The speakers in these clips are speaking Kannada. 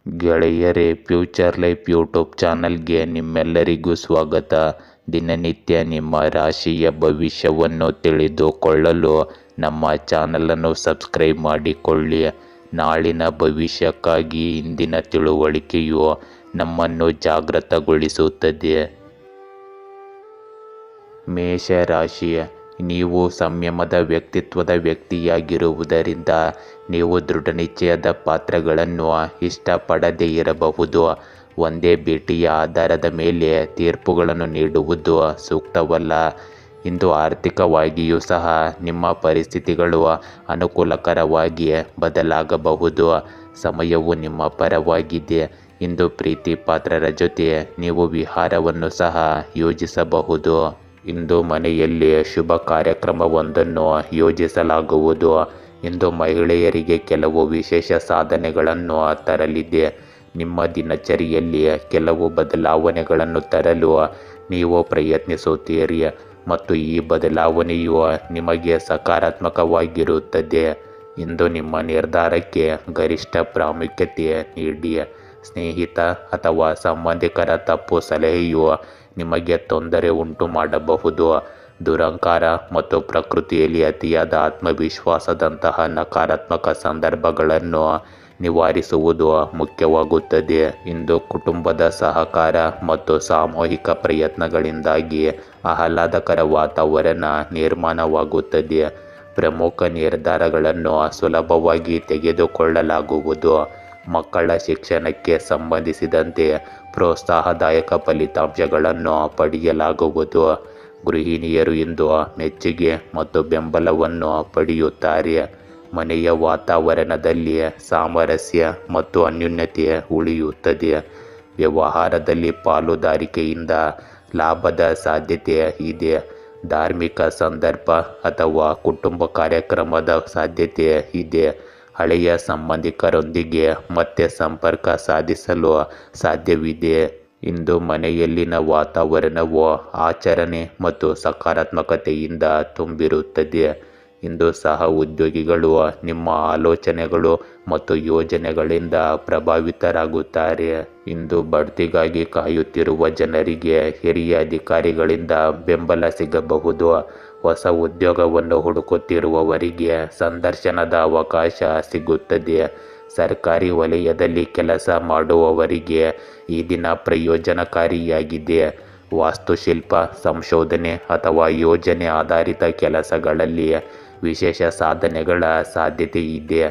ಗೆಳೆಯರೇ, ಫ್ಯೂಚರ್ ಲೈಫ್ ಯೂಟ್ಯೂಬ್ ಚಾನಲ್ಗೆ ನಿಮ್ಮೆಲ್ಲರಿಗೂ ಸ್ವಾಗತ. ದಿನನಿತ್ಯ ನಿಮ್ಮ ರಾಶಿಯ ಭವಿಷ್ಯವನ್ನು ತಿಳಿದುಕೊಳ್ಳಲು ನಮ್ಮ ಚಾನಲನ್ನು ಸಬ್ಸ್ಕ್ರೈಬ್ ಮಾಡಿಕೊಳ್ಳಿ. ನಾಳಿನ ಭವಿಷ್ಯಕ್ಕಾಗಿ ಇಂದಿನ ತಿಳುವಳಿಕೆಯು ನಮ್ಮನ್ನು ಜಾಗೃತಗೊಳಿಸುತ್ತದೆ. ಮೇಷ ರಾಶಿ. ನೀವು ಸಂಯಮದ ವ್ಯಕ್ತಿತ್ವದ ವ್ಯಕ್ತಿಯಾಗಿರುವುದರಿಂದ ನೀವು ದೃಢನಿಶ್ಚಯದ ಪಾತ್ರಗಳನ್ನು ಇಷ್ಟಪಡದೇ ಇರಬಹುದು. ಒಂದೇ ಭೇಟಿಯ ಆಧಾರದ ಮೇಲೆ ತೀರ್ಪುಗಳನ್ನು ನೀಡುವುದು ಸೂಕ್ತವಲ್ಲ. ಇಂದು ಆರ್ಥಿಕವಾಗಿಯೂ ಸಹ ನಿಮ್ಮ ಪರಿಸ್ಥಿತಿಗಳು ಅನುಕೂಲಕರವಾಗಿ ಬದಲಾಗಬಹುದು. ಸಮಯವು ನಿಮ್ಮ ಪರವಾಗಿದೆ. ಇಂದು ಪ್ರೀತಿ ಪಾತ್ರರ ಜೊತೆ ನೀವು ವಿಹಾರವನ್ನು ಸಹ ಯೋಜಿಸಬಹುದು. ಇಂದು ಮನೆಯಲ್ಲಿ ಶುಭ ಕಾರ್ಯಕ್ರಮವೊಂದನ್ನು ಯೋಜಿಸಲಾಗುವುದು. ಇಂದು ಮಹಿಳೆಯರಿಗೆ ಕೆಲವು ವಿಶೇಷ ಸಾಧನೆಗಳನ್ನು ತರಲಿದೆ. ನಿಮ್ಮ ದಿನಚರಿಯಲ್ಲಿ ಕೆಲವು ಬದಲಾವಣೆಗಳನ್ನು ತರಲು ನೀವು ಪ್ರಯತ್ನಿಸುತ್ತೀರಿ ಮತ್ತು ಈ ಬದಲಾವಣೆಯು ನಿಮಗೆ ಸಕಾರಾತ್ಮಕವಾಗಿರುತ್ತದೆ. ಇಂದು ನಿಮ್ಮ ನಿರ್ಧಾರಕ್ಕೆ ಗರಿಷ್ಠ ಪ್ರಾಮುಖ್ಯತೆ ನೀಡಿ. ಸ್ನೇಹಿತ ಅಥವಾ ಸಂಬಂಧಿಕರ ತಪ್ಪು ಸಲಹೆಯು ನಿಮಗೆ ತೊಂದರೆ ಉಂಟು ಮಾಡಬಹುದು. ದುರಹಂಕಾರ ಮತ್ತು ಪ್ರಕೃತಿಯಲ್ಲಿ ಅತಿಯಾದ ಆತ್ಮವಿಶ್ವಾಸದಂತಹ ನಕಾರಾತ್ಮಕ ಸಂದರ್ಭಗಳನ್ನು ನಿವಾರಿಸುವುದು ಮುಖ್ಯವಾಗುತ್ತದೆ. ಇಂದು ಕುಟುಂಬದ ಸಹಕಾರ ಮತ್ತು ಸಾಮೂಹಿಕ ಪ್ರಯತ್ನಗಳಿಂದಾಗಿ ಆಹ್ಲಾದಕರ ವಾತಾವರಣ ನಿರ್ಮಾಣವಾಗುತ್ತದೆ. ಪ್ರಮುಖ ನಿರ್ಧಾರಗಳನ್ನು ಸುಲಭವಾಗಿ ತೆಗೆದುಕೊಳ್ಳಲಾಗುವುದು. ಮಕ್ಕಳ ಶಿಕ್ಷಣಕ್ಕೆ ಸಂಬಂಧಿಸಿದಂತೆ ಪ್ರೋತ್ಸಾಹದಾಯಕ ಫಲಿತಾಂಶಗಳನ್ನು ಪಡೆಯಲಾಗುವುದು. ಗೃಹಿಣಿಯರು ಇಂದು ಮೆಚ್ಚುಗೆ ಮತ್ತು ಬೆಂಬಲವನ್ನು ಪಡೆಯುತ್ತಾರೆ. ಮನೆಯ ವಾತಾವರಣದಲ್ಲಿ ಸಾಮರಸ್ಯ ಮತ್ತು ಅನ್ಯೋನ್ಯತೆ ಉಳಿಯುತ್ತದೆ. ವ್ಯವಹಾರದಲ್ಲಿ ಪಾಲುದಾರಿಕೆಯಿಂದ ಲಾಭದ ಸಾಧ್ಯತೆ ಇದೆ. ಧಾರ್ಮಿಕ ಸಂದರ್ಭ ಅಥವಾ ಕುಟುಂಬ ಕಾರ್ಯಕ್ರಮದ ಸಾಧ್ಯತೆ ಇದೆ. ಹಳೆಯ ಸಂಬಂಧಿಕರೊಂದಿಗೆ ಮತ್ತೆ ಸಂಪರ್ಕ ಸಾಧಿಸಲು ಸಾಧ್ಯವಿದೆ. ಇಂದು ಮನೆಯಲ್ಲಿನ ವಾತಾವರಣವು ಆಚರಣೆ ಮತ್ತು ಸಕಾರಾತ್ಮಕತೆಯಿಂದ ತುಂಬಿರುತ್ತದೆ. ಇಂದು ಸಹ ಉದ್ಯೋಗಿಗಳು ನಿಮ್ಮ ಆಲೋಚನೆಗಳು ಮತ್ತು ಯೋಜನೆಗಳಿಂದ ಪ್ರಭಾವಿತರಾಗುತ್ತಾರೆ. ಇಂದು ಬಡ್ತಿಗಾಗಿ ಕಾಯುತ್ತಿರುವ ಜನರಿಗೆ ಹಿರಿಯ ಅಧಿಕಾರಿಗಳಿಂದ ಬೆಂಬಲ ಸಿಗಬಹುದು. ಹೊಸ ಉದ್ಯೋಗವನ್ನು ಹುಡುಕುತ್ತಿರುವವರಿಗೆ ಸಂದರ್ಶನದ ಅವಕಾಶ ಸಿಗುತ್ತದೆ. ಸರ್ಕಾರಿ ವಲಯದಲ್ಲಿ ಕೆಲಸ ಮಾಡುವವರಿಗೆ ಈ ದಿನ ಪ್ರಯೋಜನಕಾರಿಯಾಗಿದೆ. ವಾಸ್ತುಶಿಲ್ಪ, ಸಂಶೋಧನೆ ಅಥವಾ ಯೋಜನೆ ಆಧಾರಿತ ಕೆಲಸಗಳಲ್ಲಿ ವಿಶೇಷ ಸಾಧನೆಗಳ ಸಾಧ್ಯತೆ ಇದೆ.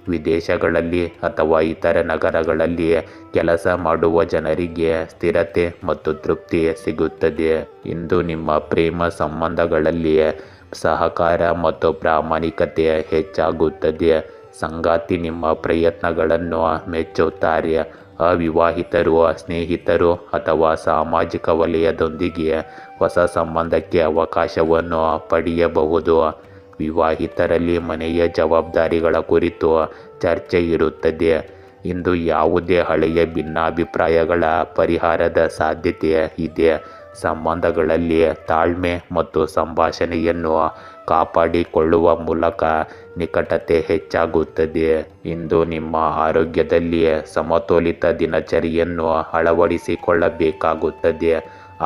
ವಿದೇಶಗಳಲ್ಲಿ ಅಥವಾ ಇತರ ನಗರಗಳಲ್ಲಿ ಕೆಲಸ ಮಾಡುವ ಜನರಿಗೆ ಸ್ಥಿರತೆ ಮತ್ತು ತೃಪ್ತಿ ಸಿಗುತ್ತದೆ. ಇಂದು ನಿಮ್ಮ ಪ್ರೇಮ ಸಂಬಂಧಗಳಲ್ಲಿ ಸಹಕಾರ ಮತ್ತು ಪ್ರಾಮಾಣಿಕತೆ ಹೆಚ್ಚಾಗುತ್ತದೆ. ಸಂಗಾತಿ ನಿಮ್ಮ ಪ್ರಯತ್ನಗಳನ್ನು ಮೆಚ್ಚುತ್ತಾರೆ. ಅವಿವಾಹಿತರು ಸ್ನೇಹಿತರು ಅಥವಾ ಸಾಮಾಜಿಕ ವಲಯದೊಂದಿಗೆ ಹೊಸ ಸಂಬಂಧಕ್ಕೆ ಅವಕಾಶವನ್ನು ಪಡೆಯಬಹುದು. ವಿವಾಹಿತರಲ್ಲಿ ಮನೆಯ ಜವಾಬ್ದಾರಿಗಳ ಕುರಿತು ಚರ್ಚೆ ಇರುತ್ತದೆ. ಇಂದು ಯಾವುದೇ ಹಳೆಯ ಭಿನ್ನಾಭಿಪ್ರಾಯಗಳ ಪರಿಹಾರದ ಸಾಧ್ಯತೆ ಇದೆ. ಸಂಬಂಧಗಳಲ್ಲಿ ತಾಳ್ಮೆ ಮತ್ತು ಸಂಭಾಷಣೆಯನ್ನು ಕಾಪಾಡಿಕೊಳ್ಳುವ ಮೂಲಕ ನಿಕಟತೆ ಹೆಚ್ಚಾಗುತ್ತದೆ. ಇಂದು ನಿಮ್ಮ ಆರೋಗ್ಯದಲ್ಲಿ ಸಮತೋಲಿತ ದಿನಚರಿಯನ್ನು ಅಳವಡಿಸಿಕೊಳ್ಳಬೇಕಾಗುತ್ತದೆ.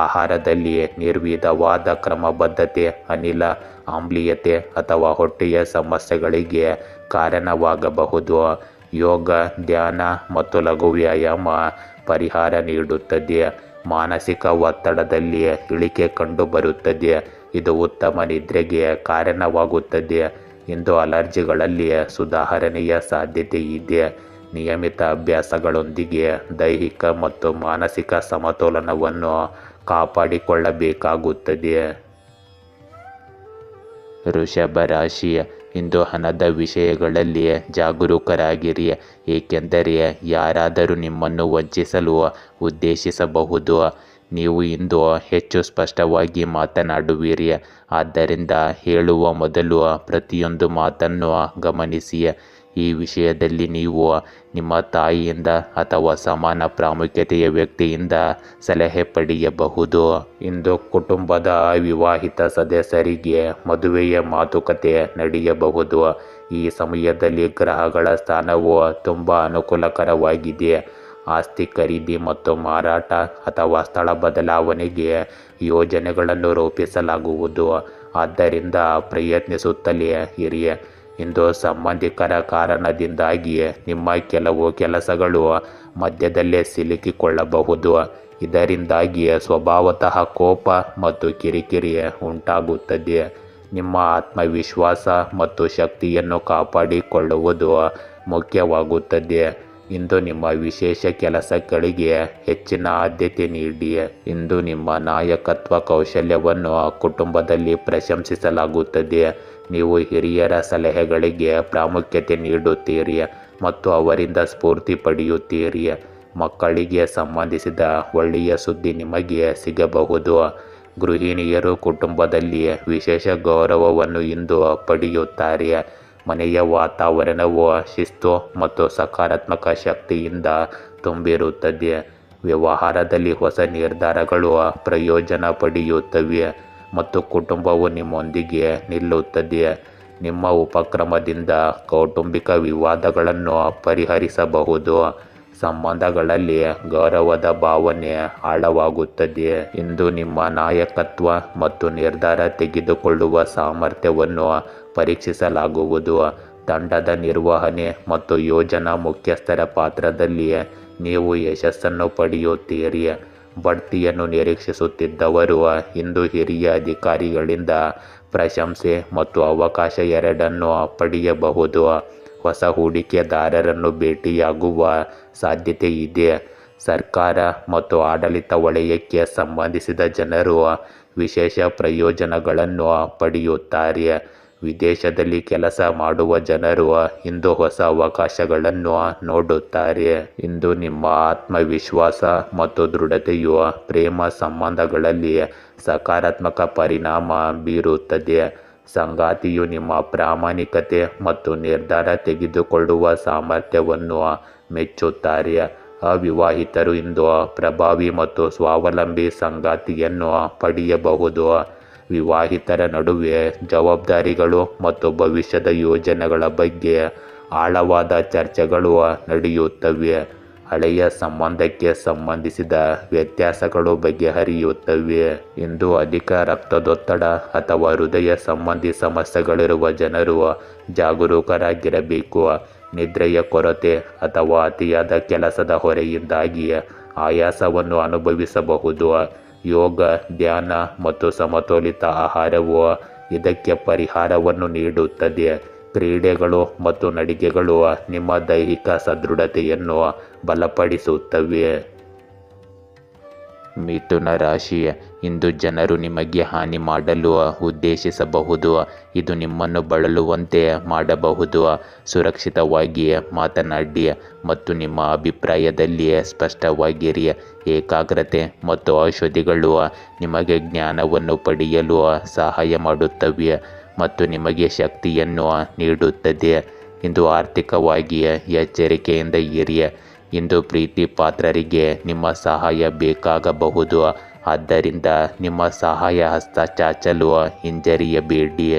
ಆಹಾರದಲ್ಲಿ ನಿರ್ವಿಧವಾದ ಕ್ರಮಬದ್ಧತೆ ಅನಿಲ ಆಮ್ಲೀಯತೆ ಅಥವಾ ಹೊಟ್ಟೆಯ ಸಮಸ್ಯೆಗಳಿಗೆ ಕಾರಣವಾಗಬಹುದು. ಯೋಗ, ಧ್ಯಾನ ಮತ್ತು ಲಘು ವ್ಯಾಯಾಮ ಪರಿಹಾರ ನೀಡುತ್ತದೆ. ಮಾನಸಿಕ ಒತ್ತಡದಲ್ಲಿ ಇಳಿಕೆ ಕಂಡುಬರುತ್ತದೆ. ಇದು ಉತ್ತಮ ನಿದ್ರೆಗೆ ಕಾರಣವಾಗುತ್ತದೆ. ಇಂದು ಅಲರ್ಜಿಗಳಲ್ಲಿ ಸುಧಾರಣೆಯ ಸಾಧ್ಯತೆ ಇದೆ. ನಿಯಮಿತ ಅಭ್ಯಾಸಗಳೊಂದಿಗೆ ದೈಹಿಕ ಮತ್ತು ಮಾನಸಿಕ ಸಮತೋಲನವನ್ನು ಕಾಪಾಡಿಕೊಳ್ಳಬೇಕಾಗುತ್ತದೆ. ವೃಷಭ ರಾಶಿ. ಇಂದು ಹಣದ ವಿಷಯಗಳಲ್ಲಿ ಜಾಗರೂಕರಾಗಿರಿ, ಏಕೆಂದರೆ ಯಾರಾದರೂ ನಿಮ್ಮನ್ನು ವಂಚಿಸಲು ಉದ್ದೇಶಿಸಬಹುದು. ನೀವು ಇಂದು ಹೆಚ್ಚು ಸ್ಪಷ್ಟವಾಗಿ ಮಾತನಾಡುವಿರಿ. ಆದ್ದರಿಂದ ಹೇಳುವ ಮೊದಲು ಪ್ರತಿಯೊಂದು ಮಾತನ್ನು ಗಮನಿಸಿ. ಈ ವಿಷಯದಲ್ಲಿ ನೀವು ನಿಮ್ಮ ತಾಯಿಯಿಂದ ಅಥವಾ ಸಮಾನ ಪ್ರಾಮುಖ್ಯತೆಯ ವ್ಯಕ್ತಿಯಿಂದ ಸಲಹೆ ಪಡೆಯಬಹುದು. ಇಂದು ಕುಟುಂಬದ ಅವಿವಾಹಿತ ಸದಸ್ಯರಿಗೆ ಮದುವೆಯ ಮಾತುಕತೆ ನಡೆಯಬಹುದು. ಈ ಸಮಯದಲ್ಲಿ ಗ್ರಹಗಳ ಸ್ಥಾನವು ತುಂಬ ಅನುಕೂಲಕರವಾಗಿದೆ. ಆಸ್ತಿ ಖರೀದಿ ಮತ್ತು ಮಾರಾಟ ಅಥವಾ ಸ್ಥಳ ಬದಲಾವಣೆಗೆ ಯೋಜನೆಗಳನ್ನು ರೂಪಿಸಲಾಗುವುದು. ಆದ್ದರಿಂದ ಪ್ರಯತ್ನಿಸುತ್ತಲೇ ಇರಿ. ಇಂದು ಸಂಬಂಧಿಕರ ಕಾರಣದಿಂದಾಗಿ ನಿಮ್ಮ ಕೆಲವು ಕೆಲಸಗಳು ಮಧ್ಯದಲ್ಲೇ ಸಿಲುಕಿಕೊಳ್ಳಬಹುದು. ಇದರಿಂದಾಗಿ ಸ್ವಭಾವತಃ ಕೋಪ ಮತ್ತು ಕಿರಿಕಿರಿ ಉಂಟಾಗುತ್ತದೆ. ನಿಮ್ಮ ಆತ್ಮವಿಶ್ವಾಸ ಮತ್ತು ಶಕ್ತಿಯನ್ನು ಕಾಪಾಡಿಕೊಳ್ಳುವುದು ಮುಖ್ಯವಾಗುತ್ತದೆ. ಇಂದು ನಿಮ್ಮ ವಿಶೇಷ ಕೆಲಸಗಳಿಗೆ ಹೆಚ್ಚಿನ ಆದ್ಯತೆ ನೀಡಿ. ಇಂದು ನಿಮ್ಮ ನಾಯಕತ್ವ ಕೌಶಲ್ಯವನ್ನು ಕುಟುಂಬದಲ್ಲಿ ಪ್ರಶಂಸಿಸಲಾಗುತ್ತದೆ. ನೀವು ಹಿರಿಯರ ಸಲಹೆಗಳಿಗೆ ಪ್ರಾಮುಖ್ಯತೆ ನೀಡುತ್ತೀರಿ ಮತ್ತು ಅವರಿಂದ ಸ್ಫೂರ್ತಿ ಪಡೆಯುತ್ತೀರಿ. ಮಕ್ಕಳಿಗೆ ಸಂಬಂಧಿಸಿದ ಒಳ್ಳೆಯ ಸುದ್ದಿ ನಿಮಗೆ ಸಿಗಬಹುದು. ಗೃಹಿಣಿಯರು ಕುಟುಂಬದಲ್ಲಿ ವಿಶೇಷ ಗೌರವವನ್ನು ಇಂದು ಪಡೆಯುತ್ತಾರೆ. ಮನೆಯ ವಾತಾವರಣವು ಶಿಸ್ತು ಮತ್ತು ಸಕಾರಾತ್ಮಕ ಶಕ್ತಿಯಿಂದ ತುಂಬಿರುತ್ತದೆ. ವ್ಯವಹಾರದಲ್ಲಿ ಹೊಸ ನಿರ್ಧಾರಗಳು ಪ್ರಯೋಜನ ಪಡೆಯುತ್ತವೆ ಮತ್ತು ಕುಟುಂಬವು ನಿಮ್ಮೊಂದಿಗೆ ನಿಲ್ಲುತ್ತದೆ. ನಿಮ್ಮ ಉಪಕ್ರಮದಿಂದ ಕೌಟುಂಬಿಕ ವಿವಾದಗಳನ್ನು ಪರಿಹರಿಸಬಹುದು. ಸಂಬಂಧಗಳಲ್ಲಿ ಗೌರವದ ಭಾವನೆ ಆಳವಾಗುತ್ತದೆ. ಇಂದು ನಿಮ್ಮ ನಾಯಕತ್ವ ಮತ್ತು ನಿರ್ಧಾರ ತೆಗೆದುಕೊಳ್ಳುವ ಸಾಮರ್ಥ್ಯವನ್ನು ಪರೀಕ್ಷಿಸಲಾಗುವುದು. ತಂಡದ ನಿರ್ವಹಣೆ ಮತ್ತು ಯೋಜನಾ ಮುಖ್ಯಸ್ಥರ ಪಾತ್ರದಲ್ಲಿ ನೀವು ಯಶಸ್ಸನ್ನು ಪಡೆಯುತ್ತೀರಿ. ಬಡ್ತಿಯನ್ನು ನಿರೀಕ್ಷಿಸುತ್ತಿದ್ದವರು ಇಂದು ಹಿರಿಯ ಅಧಿಕಾರಿಗಳಿಂದ ಪ್ರಶಂಸೆ ಮತ್ತು ಅವಕಾಶ ಎರಡನ್ನೂ ಪಡೆಯಬಹುದು. ಹೊಸ ಹೂಡಿಕೆದಾರರನ್ನು ಭೇಟಿಯಾಗುವ ಸಾಧ್ಯತೆ ಇದೆ. ಸರ್ಕಾರ ಮತ್ತು ಆಡಳಿತ ವಲಯಕ್ಕೆ ಸಂಬಂಧಿಸಿದ ಜನರು ವಿಶೇಷ ಪ್ರಯೋಜನಗಳನ್ನು ಪಡೆಯುತ್ತಾರೆ. ವಿದೇಶದಲ್ಲಿ ಕೆಲಸ ಮಾಡುವ ಜನರು ಇಂದು ಹೊಸ ಅವಕಾಶಗಳನ್ನು ನೋಡುತ್ತಾರೆ. ಇಂದು ನಿಮ್ಮ ಆತ್ಮವಿಶ್ವಾಸ ಮತ್ತು ದೃಢತೆಯು ಪ್ರೇಮ ಸಂಬಂಧಗಳಲ್ಲಿ ಸಕಾರಾತ್ಮಕ ಪರಿಣಾಮ ಬೀರುತ್ತದೆ. ಸಂಗಾತಿಯು ನಿಮ್ಮ ಪ್ರಾಮಾಣಿಕತೆ ಮತ್ತು ನಿರ್ಧಾರ ತೆಗೆದುಕೊಳ್ಳುವ ಸಾಮರ್ಥ್ಯವನ್ನು ಮೆಚ್ಚುತ್ತಾರೆ. ಅವಿವಾಹಿತರು ಇಂದು ಪ್ರಭಾವಿ ಮತ್ತು ಸ್ವಾವಲಂಬಿ ಸಂಗಾತಿಯನ್ನು ಪಡೆಯಬಹುದು. ವಿವಾಹಿತರ ನಡುವೆ ಜವಾಬ್ದಾರಿಗಳು ಮತ್ತು ಭವಿಷ್ಯದ ಯೋಜನೆಗಳ ಬಗ್ಗೆ ಆಳವಾದ ಚರ್ಚೆಗಳು ನಡೆಯುತ್ತವೆ. ಹಳೆಯ ಸಂಬಂಧಕ್ಕೆ ಸಂಬಂಧಿಸಿದ ವ್ಯತ್ಯಾಸಗಳು ಬಗೆಹರಿಯುತ್ತವೆ. ಇಂದು ಅಧಿಕ ರಕ್ತದೊತ್ತಡ ಅಥವಾ ಹೃದಯ ಸಂಬಂಧಿ ಸಮಸ್ಯೆಗಳಿರುವ ಜನರು ಜಾಗರೂಕರಾಗಿರಬೇಕು. ನಿದ್ರೆಯ ಕೊರತೆ ಅಥವಾ ಅತಿಯಾದ ಕೆಲಸದ ಹೊರೆಯಿಂದಾಗಿ ಆಯಾಸವನ್ನು ಅನುಭವಿಸಬಹುದು. ಯೋಗ, ಧ್ಯಾನ ಮತ್ತು ಸಮತೋಲಿತ ಆಹಾರವು ಇದಕ್ಕೆ ಪರಿಹಾರವನ್ನು ನೀಡುತ್ತದೆ. ಕ್ರೀಡೆಗಳು ಮತ್ತು ನಡಿಗೆಗಳು ನಿಮ್ಮ ದೈಹಿಕ ಸದೃಢತೆಯನ್ನು ಬಲಪಡಿಸುತ್ತವೆ. ಮಿಥುನ ರಾಶಿ. ಇಂದು ಜನರು ನಿಮಗೆ ಹಾನಿ ಮಾಡಲು ಉದ್ದೇಶಿಸಬಹುದು. ಇದು ನಿಮ್ಮನ್ನು ಬಳಲುವಂತೆ ಮಾಡಬಹುದು. ಸುರಕ್ಷಿತವಾಗಿ ಮಾತನಾಡಿ ಮತ್ತು ನಿಮ್ಮ ಅಭಿಪ್ರಾಯದಲ್ಲಿ ಸ್ಪಷ್ಟವಾಗಿರಿ. ಏಕಾಗ್ರತೆ ಮತ್ತು ಔಷಧಿಗಳು ನಿಮಗೆ ಜ್ಞಾನವನ್ನು ಪಡೆಯಲು ಸಹಾಯ ಮಾಡುತ್ತವೆ ಮತ್ತು ನಿಮಗೆ ಶಕ್ತಿಯನ್ನು ನೀಡುತ್ತದೆ. ಇಂದು ಆರ್ಥಿಕವಾಗಿ ಎಚ್ಚರಿಕೆಯಿಂದ ಇರಿ. ಇಂದು ಪ್ರೀತಿ ಪಾತ್ರರಿಗೆ ನಿಮ್ಮ ಸಹಾಯ ಬೇಕಾಗಬಹುದು. ಆದ್ದರಿಂದ ನಿಮ್ಮ ಸಹಾಯ ಹಸ್ತ ಚಾಚಲು ಹಿಂಜರಿಯಬೇಡಿ.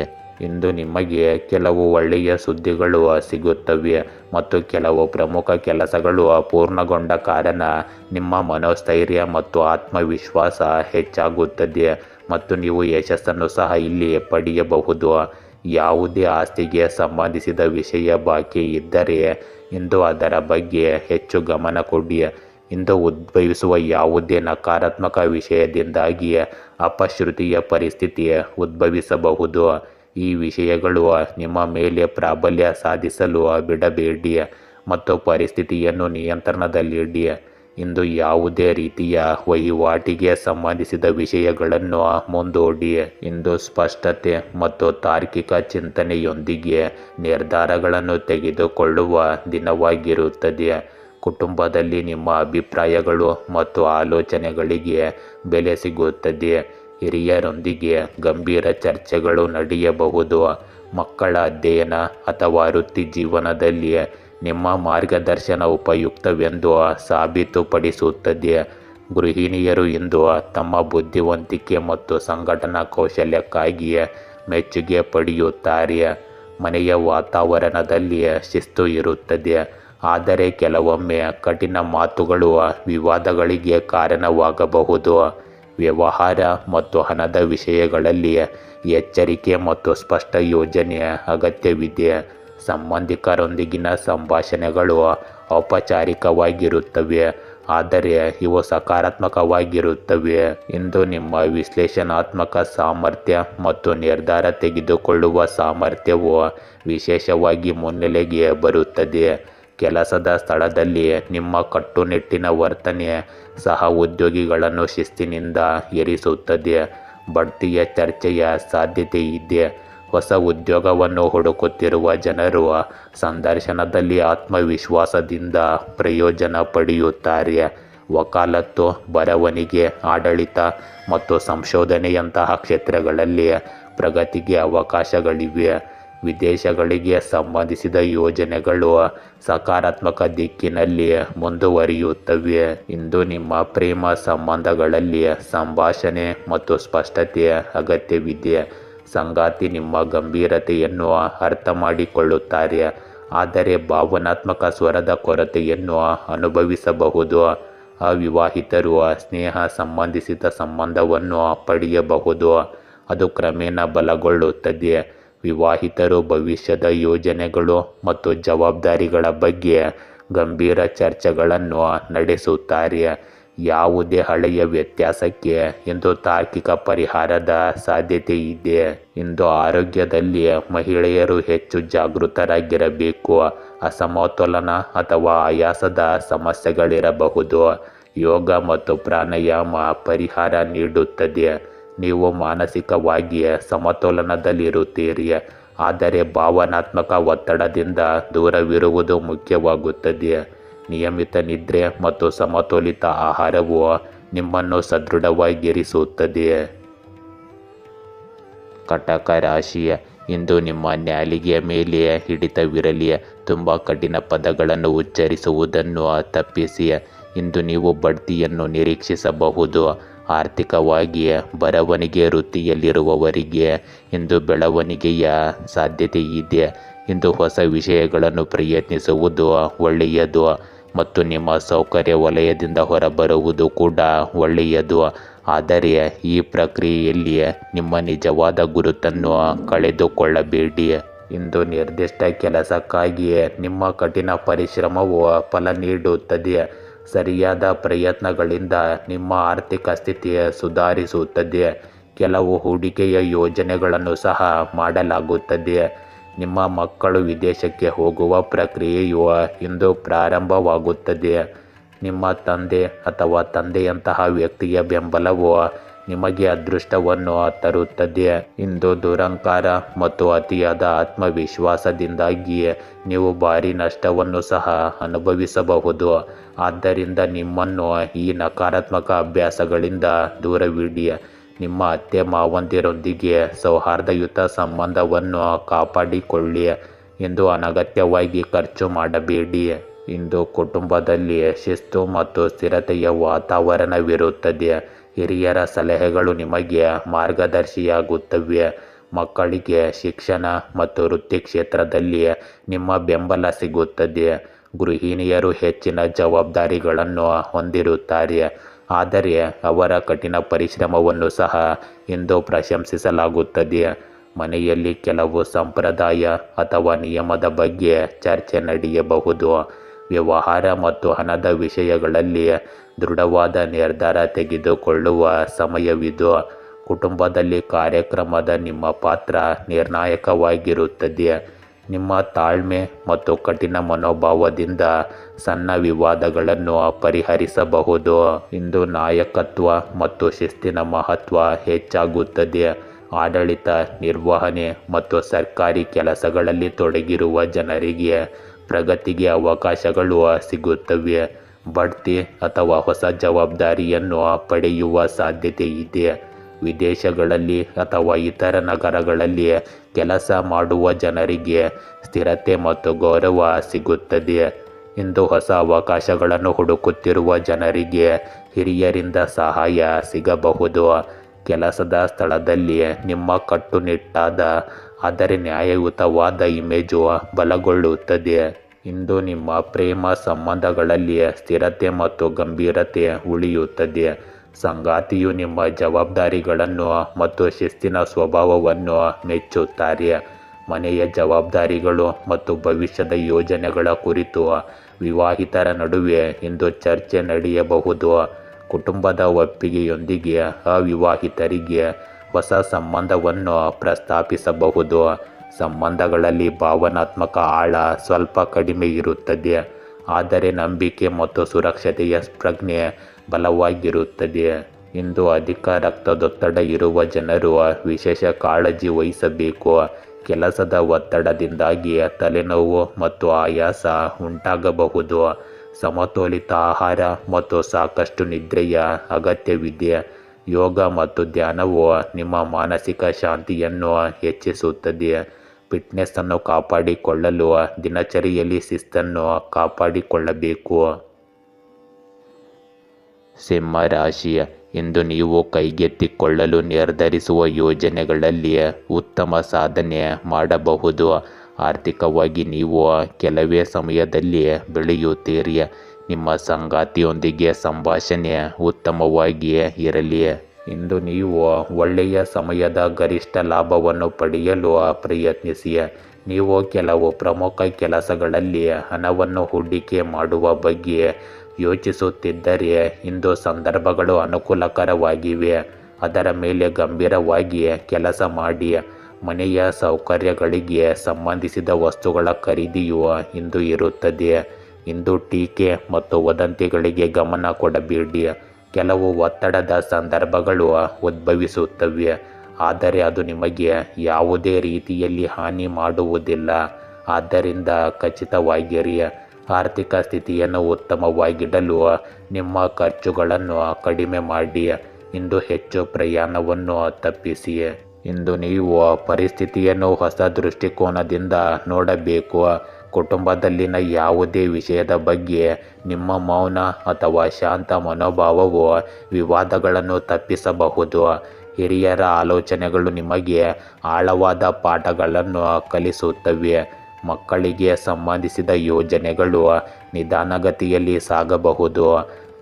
ಇಂದು ನಿಮಗೆ ಕೆಲವು ಒಳ್ಳೆಯ ಸುದ್ದಿಗಳು ಸಿಗುತ್ತವೆ ಮತ್ತು ಕೆಲವು ಪ್ರಮುಖ ಕೆಲಸಗಳು ಪೂರ್ಣಗೊಂಡ ಕಾರಣ ನಿಮ್ಮ ಮನೋಸ್ಥೈರ್ಯ ಮತ್ತು ಆತ್ಮವಿಶ್ವಾಸ ಹೆಚ್ಚಾಗುತ್ತದೆ ಮತ್ತು ನೀವು ಯಶಸ್ಸನ್ನು ಸಹ ಇಲ್ಲಿ ಪಡೆಯಬಹುದು. ಯಾವುದೇ ಆಸ್ತಿಗೆ ಸಂಬಂಧಿಸಿದ ವಿಷಯ ಬಾಕಿ ಇದ್ದರೆ ಇಂದು ಅದರ ಬಗ್ಗೆ ಹೆಚ್ಚು ಗಮನ ಕೊಡಿ. ಇಂದು ಉದ್ಭವಿಸುವ ಯಾವುದೇ ನಕಾರಾತ್ಮಕ ವಿಷಯದಿಂದಾಗಿ ಅಪಶ್ರುತಿಯ ಪರಿಸ್ಥಿತಿ ಉದ್ಭವಿಸಬಹುದು. ಈ ವಿಷಯಗಳು ನಿಮ್ಮ ಮೇಲೆ ಪ್ರಾಬಲ್ಯ ಸಾಧಿಸಲು ಬಿಡಬೇಡಿ ಮತ್ತು ಪರಿಸ್ಥಿತಿಯನ್ನು ನಿಯಂತ್ರಣದಲ್ಲಿಡಿ. ಇಂದು ಯಾವುದೇ ರೀತಿಯ ವಹಿವಾಟಿಗೆ ಸಂಬಂಧಿಸಿದ ವಿಷಯಗಳನ್ನು ಮುಂದೂಡಿ. ಇಂದು ಸ್ಪಷ್ಟತೆ ಮತ್ತು ತಾರ್ಕಿಕ ಚಿಂತನೆಯೊಂದಿಗೆ ನಿರ್ಧಾರಗಳನ್ನು ತೆಗೆದುಕೊಳ್ಳುವ ದಿನವಾಗಿರುತ್ತದೆ. ಕುಟುಂಬದಲ್ಲಿ ನಿಮ್ಮ ಅಭಿಪ್ರಾಯಗಳು ಮತ್ತು ಆಲೋಚನೆಗಳಿಗೆ ಬೆಲೆ ಸಿಗುತ್ತದೆ. ಹಿರಿಯರೊಂದಿಗೆ ಗಂಭೀರ ಚರ್ಚೆಗಳು ನಡೆಯಬಹುದು. ಮಕ್ಕಳ ಅಧ್ಯಯನ ಅಥವಾ ವೃತ್ತಿ ಜೀವನದಲ್ಲಿ ನಿಮ್ಮ ಮಾರ್ಗದರ್ಶನ ಉಪಯುಕ್ತವೆಂದು ಸಾಬೀತುಪಡಿಸುತ್ತದೆ. ಗೃಹಿಣಿಯರು ಇಂದು ತಮ್ಮ ಬುದ್ಧಿವಂತಿಕೆ ಮತ್ತು ಸಂಘಟನಾ ಕೌಶಲ್ಯಕ್ಕಾಗಿ ಮೆಚ್ಚುಗೆ ಪಡೆಯುತ್ತಾರೆ. ಮನೆಯ ವಾತಾವರಣದಲ್ಲಿ ಶಿಸ್ತು ಇರುತ್ತದೆ ಆದರೆ ಕೆಲವೊಮ್ಮೆ ಕಠಿಣ ಮಾತುಗಳು ವಿವಾದಗಳಿಗೆ ಕಾರಣವಾಗಬಹುದು. ವ್ಯವಹಾರ ಮತ್ತು ಹಣದ ವಿಷಯಗಳಲ್ಲಿ ಎಚ್ಚರಿಕೆ ಮತ್ತು ಸ್ಪಷ್ಟ ಯೋಜನೆ ಅಗತ್ಯವಿದೆ. ಸಂಬಂಧಿಕರೊಂದಿಗಿನ ಸಂಭಾಷಣೆಗಳು ಔಪಚಾರಿಕವಾಗಿರುತ್ತವೆ, ಆದರೆ ಇವು ಸಕಾರಾತ್ಮಕವಾಗಿರುತ್ತವೆ. ಇಂದು ನಿಮ್ಮ ವಿಶ್ಲೇಷಣಾತ್ಮಕ ಸಾಮರ್ಥ್ಯ ಮತ್ತು ನಿರ್ಧಾರ ತೆಗೆದುಕೊಳ್ಳುವ ಸಾಮರ್ಥ್ಯವು ವಿಶೇಷವಾಗಿ ಮುನ್ನೆಲೆಗೆ ಬರುತ್ತದೆ. ಕೆಲಸದ ಸ್ಥಳದಲ್ಲಿ ನಿಮ್ಮ ಕಟ್ಟುನಿಟ್ಟಿನ ವರ್ತನೆ ಸಹ ಉದ್ಯೋಗಿಗಳನ್ನು ಶಿಸ್ತಿನಿಂದ ಇರಿಸುತ್ತದೆ. ಬಡ್ತಿಯ ಚರ್ಚೆಯ ಸಾಧ್ಯತೆ ಇದೆ. ಹೊಸ ಉದ್ಯೋಗವನ್ನು ಹುಡುಕುತ್ತಿರುವ ಜನರು ಸಂದರ್ಶನದಲ್ಲಿ ಆತ್ಮವಿಶ್ವಾಸದಿಂದ ಪ್ರಯೋಜನ ಪಡೆಯುತ್ತಾರೆ. ವಕಾಲತ್ತು, ಬರವಣಿಗೆ, ಆಡಳಿತ ಮತ್ತು ಸಂಶೋಧನೆಯಂತಹ ಕ್ಷೇತ್ರಗಳಲ್ಲಿ ಪ್ರಗತಿಗೆ ಅವಕಾಶಗಳಿವೆ. ವಿದೇಶಗಳಿಗೆ ಸಂಬಂಧಿಸಿದ ಯೋಜನೆಗಳು ಸಕಾರಾತ್ಮಕ ದಿಕ್ಕಿನಲ್ಲಿ ಮುಂದುವರಿಯುತ್ತವೆ. ಇಂದು ನಿಮ್ಮ ಪ್ರೇಮ ಸಂಬಂಧಗಳಲ್ಲಿ ಸಂಭಾಷಣೆ ಮತ್ತು ಸ್ಪಷ್ಟತೆ ಅಗತ್ಯವಿದೆ. ಸಂಗಾತಿ ನಿಮ್ಮ ಗಂಭೀರತೆಯನ್ನು ಅರ್ಥ ಮಾಡಿಕೊಳ್ಳುತ್ತಾರೆ, ಆದರೆ ಭಾವನಾತ್ಮಕ ಸ್ವರದ ಕೊರತೆಯನ್ನು ಅನುಭವಿಸಬಹುದು. ಅವಿವಾಹಿತರು ಸ್ನೇಹ ಸಂಬಂಧಿಸಿದ ಸಂಬಂಧವನ್ನು ಪಡೆಯಬಹುದು, ಅದು ಕ್ರಮೇಣ ಬಲಗೊಳ್ಳುತ್ತದೆ. ವಿವಾಹಿತರು ಭವಿಷ್ಯದ ಯೋಜನೆಗಳು ಮತ್ತು ಜವಾಬ್ದಾರಿಗಳ ಬಗ್ಗೆ ಗಂಭೀರ ಚರ್ಚೆಗಳನ್ನು ನಡೆಸುತ್ತಾರೆ. ಯಾವುದೇ ಹಳೆಯ ವ್ಯತ್ಯಾಸಕ್ಕೆ ಇಂದು ತಾರ್ಕಿಕ ಪರಿಹಾರದ ಸಾಧ್ಯತೆ ಇದೆ. ಇಂದು ಆರೋಗ್ಯದಲ್ಲಿ ಮಹಿಳೆಯರು ಹೆಚ್ಚು ಜಾಗೃತರಾಗಿರಬೇಕು. ಅಸಮತೋಲನ ಅಥವಾ ಆಯಾಸದ ಸಮಸ್ಯೆಗಳಿರಬಹುದು. ಯೋಗ ಮತ್ತು ಪ್ರಾಣಾಯಾಮ ಪರಿಹಾರ ನೀಡುತ್ತದೆ. ನೀವು ಮಾನಸಿಕವಾಗಿ ಸಮತೋಲನದಲ್ಲಿರುತ್ತೀರಿ, ಆದರೆ ಭಾವನಾತ್ಮಕ ಒತ್ತಡದಿಂದ ದೂರವಿರುವುದು ಮುಖ್ಯವಾಗುತ್ತದೆ. ನಿಯಮಿತ ನಿದ್ರೆ ಮತ್ತು ಸಮತೋಲಿತ ಆಹಾರವು ನಿಮ್ಮನ್ನು ಸದೃಢವಾಗಿರಿಸುತ್ತದೆ. ಕಟಕ ರಾಶಿ, ಇಂದು ನಿಮ್ಮ ನಾಲಿಗೆಯ ಮೇಲೆ ಹಿಡಿತವಿರಲಿ. ತುಂಬ ಕಠಿಣ ಪದಗಳನ್ನು ಉಚ್ಚರಿಸುವುದನ್ನು ತಪ್ಪಿಸಿ. ಇಂದು ನೀವು ಬಡ್ತಿಯನ್ನು ನಿರೀಕ್ಷಿಸಬಹುದು. ಆರ್ಥಿಕವಾಗಿ ಬರವಣಿಗೆ ವೃತ್ತಿಯಲ್ಲಿರುವವರಿಗೆ ಇಂದು ಬೆಳವಣಿಗೆಯ ಸಾಧ್ಯತೆ ಇದೆ. ಇಂದು ಹೊಸ ವಿಷಯಗಳನ್ನು ಪ್ರಯತ್ನಿಸುವುದು ಒಳ್ಳೆಯದು ಮತ್ತು ನಿಮ್ಮ ಸೌಕರ್ಯ ವಲಯದಿಂದ ಹೊರಬರುವುದು ಕೂಡ ಒಳ್ಳೆಯದು. ಆದರೆ ಈ ಪ್ರಕ್ರಿಯೆಯಲ್ಲಿ ನಿಮ್ಮ ನಿಜವಾದ ಗುರುತನ್ನು ಕಳೆದುಕೊಳ್ಳಬೇಡಿ. ಇಂದು ನಿರ್ದಿಷ್ಟ ಕೆಲಸಕ್ಕಾಗಿ ನಿಮ್ಮ ಕಠಿಣ ಪರಿಶ್ರಮವು ಫಲ ನೀಡುತ್ತದೆ. ಸರಿಯಾದ ಪ್ರಯತ್ನಗಳಿಂದ ನಿಮ್ಮ ಆರ್ಥಿಕ ಸ್ಥಿತಿ ಸುಧಾರಿಸುತ್ತದೆ. ಕೆಲವು ಹೂಡಿಕೆಯ ಯೋಜನೆಗಳನ್ನು ಸಹ ಮಾಡಲಾಗುತ್ತದೆ. ನಿಮ್ಮ ಮಕ್ಕಳು ವಿದೇಶಕ್ಕೆ ಹೋಗುವ ಪ್ರಕ್ರಿಯೆಯು ಇಂದು ಪ್ರಾರಂಭವಾಗುತ್ತದೆ. ನಿಮ್ಮ ತಂದೆ ಅಥವಾ ತಂದೆಯಂತಹ ವ್ಯಕ್ತಿಯ ಬೆಂಬಲವು ನಿಮಗೆ ಅದೃಷ್ಟವನ್ನು ತರುತ್ತದೆ. ಇಂದು ದುರಹಂಕಾರ ಮತ್ತು ಅತಿಯಾದ ಆತ್ಮವಿಶ್ವಾಸದಿಂದಾಗಿ ನೀವು ಭಾರೀ ನಷ್ಟವನ್ನು ಸಹ ಅನುಭವಿಸಬಹುದು. ಆದ್ದರಿಂದ ನಿಮ್ಮನ್ನು ಈ ನಕಾರಾತ್ಮಕ ಅಭ್ಯಾಸಗಳಿಂದ ದೂರವಿಡಿ. ನಿಮ್ಮ ಅತ್ತೆ ಮಾವಂದಿರೊಂದಿಗೆ ಸೌಹಾರ್ದಯುತ ಸಂಬಂಧವನ್ನು ಕಾಪಾಡಿಕೊಳ್ಳಿ. ಇಂದು ಅನಗತ್ಯವಾಗಿ ಖರ್ಚು ಮಾಡಬೇಡಿ. ಇಂದು ಕುಟುಂಬದಲ್ಲಿ ಶಿಸ್ತು ಮತ್ತು ಸ್ಥಿರತೆಯ ವಾತಾವರಣವಿರುತ್ತದೆ. ಹಿರಿಯರ ಸಲಹೆಗಳು ನಿಮಗೆ ಮಾರ್ಗದರ್ಶಿಯಾಗುತ್ತವೆ. ಮಕ್ಕಳಿಗೆ ಶಿಕ್ಷಣ ಮತ್ತು ವೃತ್ತಿ ಕ್ಷೇತ್ರದಲ್ಲಿ ನಿಮ್ಮ ಬೆಂಬಲ ಸಿಗುತ್ತದೆ. ಗೃಹಿಣಿಯರು ಹೆಚ್ಚಿನ ಜವಾಬ್ದಾರಿಗಳನ್ನು ಹೊಂದಿರುತ್ತಾರೆ, ಆದರೆ ಅವರ ಕಠಿಣ ಪರಿಶ್ರಮವನ್ನು ಸಹ ಇಂದು ಪ್ರಶಂಸಿಸಲಾಗುತ್ತದೆ. ಮನೆಯಲ್ಲಿ ಕೆಲವು ಸಂಪ್ರದಾಯ ಅಥವಾ ನಿಯಮದ ಬಗ್ಗೆ ಚರ್ಚೆ ನಡೆಯಬಹುದು. ವ್ಯವಹಾರ ಮತ್ತು ಹಣದ ವಿಷಯಗಳಲ್ಲಿ ದೃಢವಾದ ನಿರ್ಧಾರ ತೆಗೆದುಕೊಳ್ಳುವ ಸಮಯವಿದು. ಕುಟುಂಬದಲ್ಲಿ ಕಾರ್ಯಕ್ರಮದ ನಿಮ್ಮ ಪಾತ್ರ ನಿರ್ಣಾಯಕವಾಗಿರುತ್ತದೆ. ನಿಮ್ಮ ತಾಳ್ಮೆ ಮತ್ತು ಕಠಿಣ ಮನೋಭಾವದಿಂದ ಸಣ್ಣ ವಿವಾದಗಳನ್ನು ಪರಿಹರಿಸಬಹುದು. ಇಂದು ನಾಯಕತ್ವ ಮತ್ತು ಶಿಸ್ತಿನ ಮಹತ್ವ ಹೆಚ್ಚಾಗುತ್ತದೆ. ಆಡಳಿತ, ನಿರ್ವಹಣೆ ಮತ್ತು ಸರ್ಕಾರಿ ಕೆಲಸಗಳಲ್ಲಿ ತೊಡಗಿರುವ ಜನರಿಗೆ ಪ್ರಗತಿಗೆ ಅವಕಾಶಗಳು ಸಿಗುತ್ತವೆ. ಬಡ್ತಿ ಅಥವಾ ಹೊಸ ಜವಾಬ್ದಾರಿಯನ್ನು ಪಡೆಯುವ ಸಾಧ್ಯತೆ ಇದೆ. ವಿದೇಶಗಳಲ್ಲಿ ಅಥವಾ ಇತರ ನಗರಗಳಲ್ಲಿ ಕೆಲಸ ಮಾಡುವ ಜನರಿಗೆ ಸ್ಥಿರತೆ ಮತ್ತು ಗೌರವ ಸಿಗುತ್ತದೆ. ಇಂದು ಹೊಸ ಅವಕಾಶಗಳನ್ನು ಹುಡುಕುತ್ತಿರುವ ಜನರಿಗೆ ಹಿರಿಯರಿಂದ ಸಹಾಯ ಸಿಗಬಹುದು. ಕೆಲಸದ ಸ್ಥಳದಲ್ಲಿ ನಿಮ್ಮ ಕಟ್ಟುನಿಟ್ಟಾದ ಆದರೆ ನ್ಯಾಯಯುತವಾದ ಇಮೇಜು ಬಲಗೊಳ್ಳುತ್ತದೆ. ಇಂದು ನಿಮ್ಮ ಪ್ರೇಮ ಸಂಬಂಧಗಳಲ್ಲಿ ಸ್ಥಿರತೆ ಮತ್ತು ಗಂಭೀರತೆ ಉಳಿಯುತ್ತದೆ. ಸಂಗಾತಿಯು ನಿಮ್ಮ ಜವಾಬ್ದಾರಿಗಳನ್ನು ಮತ್ತು ಶಿಸ್ತಿನ ಸ್ವಭಾವವನ್ನು ಮೆಚ್ಚುತ್ತಾರೆ. ಮನೆಯ ಜವಾಬ್ದಾರಿಗಳು ಮತ್ತು ಭವಿಷ್ಯದ ಯೋಜನೆಗಳ ಕುರಿತು ವಿವಾಹಿತರ ನಡುವೆ ಇಂದು ಚರ್ಚೆ ನಡೆಯಬಹುದು. ಕುಟುಂಬದ ಒಪ್ಪಿಗೆಯೊಂದಿಗೆ ಅವಿವಾಹಿತರಿಗೆ ಹೊಸ ಸಂಬಂಧವನ್ನು ಪ್ರಸ್ತಾಪಿಸಬಹುದು. ಸಂಬಂಧಗಳಲ್ಲಿ ಭಾವನಾತ್ಮಕ ಆಳ ಸ್ವಲ್ಪ ಕಡಿಮೆ ಇರುತ್ತದೆ, ಆದರೆ ನಂಬಿಕೆ ಮತ್ತು ಸುರಕ್ಷತೆಯ ಪ್ರಜ್ಞೆ ಬಲವಾಗಿರುತ್ತದೆ. ಇಂದು ಅಧಿಕ ರಕ್ತದೊತ್ತಡ ಇರುವ ಜನರು ವಿಶೇಷ ಕಾಳಜಿ ವಹಿಸಬೇಕು. ಕೆಲಸದ ಒತ್ತಡದಿಂದಾಗಿ ತಲೆನೋವು ಮತ್ತು ಆಯಾಸ ಉಂಟಾಗಬಹುದು. ಸಮತೋಲಿತ ಆಹಾರ ಮತ್ತು ಸಾಕಷ್ಟು ನಿದ್ರೆಯ ಅಗತ್ಯವಿದೆ. ಯೋಗ ಮತ್ತು ಧ್ಯಾನವು ನಿಮ್ಮ ಮಾನಸಿಕ ಶಾಂತಿಯನ್ನು ಹೆಚ್ಚಿಸುತ್ತದೆ. ಫಿಟ್ನೆಸ್ಸನ್ನು ಕಾಪಾಡಿಕೊಳ್ಳಲು ದಿನಚರಿಯಲ್ಲಿ ಶಿಸ್ತನ್ನು ಕಾಪಾಡಿಕೊಳ್ಳಬೇಕು. ಸಿಂಹ ರಾಶಿಯ ಇಂದು ನೀವು ಕೈಗೆತ್ತಿಕೊಳ್ಳಲು ನಿರ್ಧರಿಸುವ ಯೋಜನೆಗಳಲ್ಲಿ ಉತ್ತಮ ಸಾಧನೆ ಮಾಡಬಹುದು. ಆರ್ಥಿಕವಾಗಿ ನೀವು ಕೆಲವೇ ಸಮಯದಲ್ಲಿ ಬೆಳೆಯುತ್ತೀರಿ. ನಿಮ್ಮ ಸಂಗಾತಿಯೊಂದಿಗೆ ಸಂಭಾಷಣೆ ಉತ್ತಮವಾಗಿ ಇರಲಿ. ಇಂದು ನೀವು ಒಳ್ಳೆಯ ಸಮಯದ ಗರಿಷ್ಠ ಲಾಭವನ್ನು ಪಡೆಯಲು ಪ್ರಯತ್ನಿಸಿ. ನೀವು ಕೆಲವು ಪ್ರಮುಖ ಕೆಲಸಗಳಲ್ಲಿ ಹಣವನ್ನು ಹೂಡಿಕೆ ಮಾಡುವ ಬಗ್ಗೆ ಯೋಚಿಸುತ್ತಿದ್ದರೆ ಇಂದು ಸಂದರ್ಭಗಳು ಅನುಕೂಲಕರವಾಗಿವೆ. ಅದರ ಮೇಲೆ ಗಂಭೀರವಾಗಿ ಕೆಲಸ ಮಾಡಿ. ಮನೆಯ ಸೌಕರ್ಯಗಳಿಗೆ ಸಂಬಂಧಿಸಿದ ವಸ್ತುಗಳ ಖರೀದಿಯು ಇಂದು ಇರುತ್ತದೆ. ಇಂದು ಟೀಕೆ ಮತ್ತು ವದಂತಿಗಳಿಗೆ ಗಮನ ಕೊಡಬೇಡಿ. ಕೆಲವು ಒತ್ತಡದ ಸಂದರ್ಭಗಳು ಉದ್ಭವಿಸುತ್ತವೆ, ಆದರೆ ಅದು ನಿಮಗೆ ಯಾವುದೇ ರೀತಿಯಲ್ಲಿ ಹಾನಿ ಮಾಡುವುದಿಲ್ಲ. ಆದ್ದರಿಂದ ಖಚಿತವಾಗಿರಿ. ಆರ್ಥಿಕ ಸ್ಥಿತಿಯನ್ನು ಉತ್ತಮವಾಗಿಡಲು ನಿಮ್ಮ ಖರ್ಚುಗಳನ್ನು ಕಡಿಮೆ ಮಾಡಿ. ಇಂದು ಹೆಚ್ಚು ಪ್ರಯಾಣವನ್ನು ತಪ್ಪಿಸಿ. ಇಂದು ನೀವು ಪರಿಸ್ಥಿತಿಯನ್ನು ಹೊಸ ದೃಷ್ಟಿಕೋನದಿಂದ ನೋಡಬೇಕು. ಕುಟುಂಬದಲ್ಲಿನ ಯಾವುದೇ ವಿಷಯದ ಬಗ್ಗೆ ನಿಮ್ಮ ಮೌನ ಅಥವಾ ಶಾಂತ ಮನೋಭಾವವು ವಿವಾದಗಳನ್ನು ತಪ್ಪಿಸಬಹುದು. ಹಿರಿಯರ ಆಲೋಚನೆಗಳು ನಿಮಗೆ ಆಳವಾದ ಪಾಠಗಳನ್ನು ಕಲಿಸುತ್ತವೆ. ಮಕ್ಕಳಿಗೆ ಸಂಬಂಧಿಸಿದ ಯೋಜನೆಗಳು ನಿಧಾನಗತಿಯಲ್ಲಿ ಸಾಗಬಹುದು.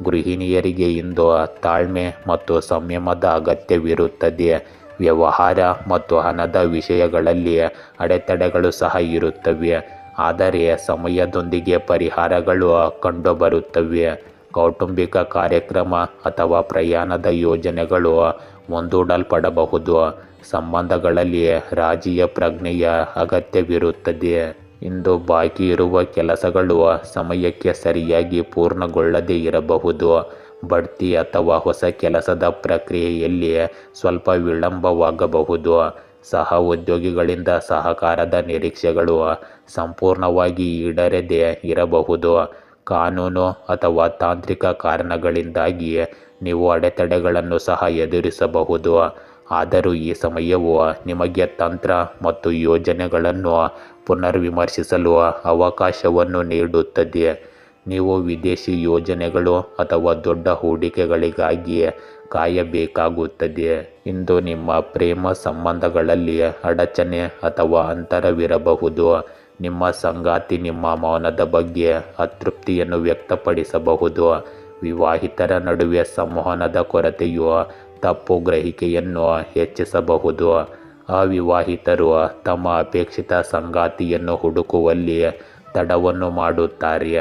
ಗೃಹಿಣಿಯರಿಗೆ ಇಂದು ತಾಳ್ಮೆ ಮತ್ತು ಸಂಯಮದ ಅಗತ್ಯವಿರುತ್ತದೆ. ವ್ಯವಹಾರ ಮತ್ತು ಹಣದ ವಿಷಯಗಳಲ್ಲಿ ಅಡೆತಡೆಗಳು ಸಹ ಇರುತ್ತವೆ, ಆದರೆ ಸಮಯದೊಂದಿಗೆ ಪರಿಹಾರಗಳು ಕಂಡುಬರುತ್ತವೆ. ಕೌಟುಂಬಿಕ ಕಾರ್ಯಕ್ರಮ ಅಥವಾ ಪ್ರಯಾಣದ ಯೋಜನೆಗಳು ಮುಂದೂಡಲ್ಪಡಬಹುದು. ಸಂಬಂಧಗಳಲ್ಲಿ ರಾಜಿಯ ಪ್ರಜ್ಞೆಯ ಅಗತ್ಯವಿರುತ್ತದೆ. ಇಂದು ಬಾಕಿ ಇರುವ ಕೆಲಸಗಳು ಸಮಯಕ್ಕೆ ಸರಿಯಾಗಿ ಪೂರ್ಣಗೊಳ್ಳದೇ ಇರಬಹುದು. ಬಡ್ತಿ ಅಥವಾ ಹೊಸ ಕೆಲಸದ ಪ್ರಕ್ರಿಯೆಯಲ್ಲಿ ಸ್ವಲ್ಪ ವಿಳಂಬವಾಗಬಹುದು. ಸಹ ಉದ್ಯೋಗಿಗಳಿಂದ ಸಹಕಾರದ ನಿರೀಕ್ಷೆಗಳು ಸಂಪೂರ್ಣವಾಗಿ ಈಡೇರದೇ ಇರಬಹುದು. ಕಾನೂನು ಅಥವಾ ತಾಂತ್ರಿಕ ಕಾರಣಗಳಿಂದಾಗಿ ನೀವು ಅಡೆತಡೆಗಳನ್ನು ಸಹ ಎದುರಿಸಬಹುದು. ಆದರೂ ಈ ಸಮಯವು ನಿಮಗೆ ತಂತ್ರ ಮತ್ತು ಯೋಜನೆಗಳನ್ನು ಪುನರ್ವಿಮರ್ಶಿಸಲು ಅವಕಾಶವನ್ನು ನೀಡುತ್ತದೆ. ನೀವು ವಿದೇಶಿ ಯೋಜನೆಗಳು ಅಥವಾ ದೊಡ್ಡ ಹೂಡಿಕೆಗಳಿಗಾಗಿ ಕಾಯಬೇಕಾಗುತ್ತದೆ. ಇಂದು ನಿಮ್ಮ ಪ್ರೇಮ ಸಂಬಂಧಗಳಲ್ಲಿ ಅಡಚಣೆ ಅಥವಾ ಅಂತರವಿರಬಹುದು. ನಿಮ್ಮ ಸಂಗಾತಿ ನಿಮ್ಮ ಮೌನದ ಬಗ್ಗೆ ಅತೃಪ್ತಿಯನ್ನು ವ್ಯಕ್ತಪಡಿಸಬಹುದು. ವಿವಾಹಿತರ ನಡುವೆ ಸಂವಹನದ ಕೊರತೆಯು ತಪ್ಪು ಗ್ರಹಿಕೆಯನ್ನು ಹೆಚ್ಚಿಸಬಹುದು. ಅವಿವಾಹಿತರು ತಮ್ಮ ಅಪೇಕ್ಷಿತ ಸಂಗಾತಿಯನ್ನು ಹುಡುಕುವಲ್ಲಿ ತಡವನ್ನು ಮಾಡುತ್ತಾರೆ.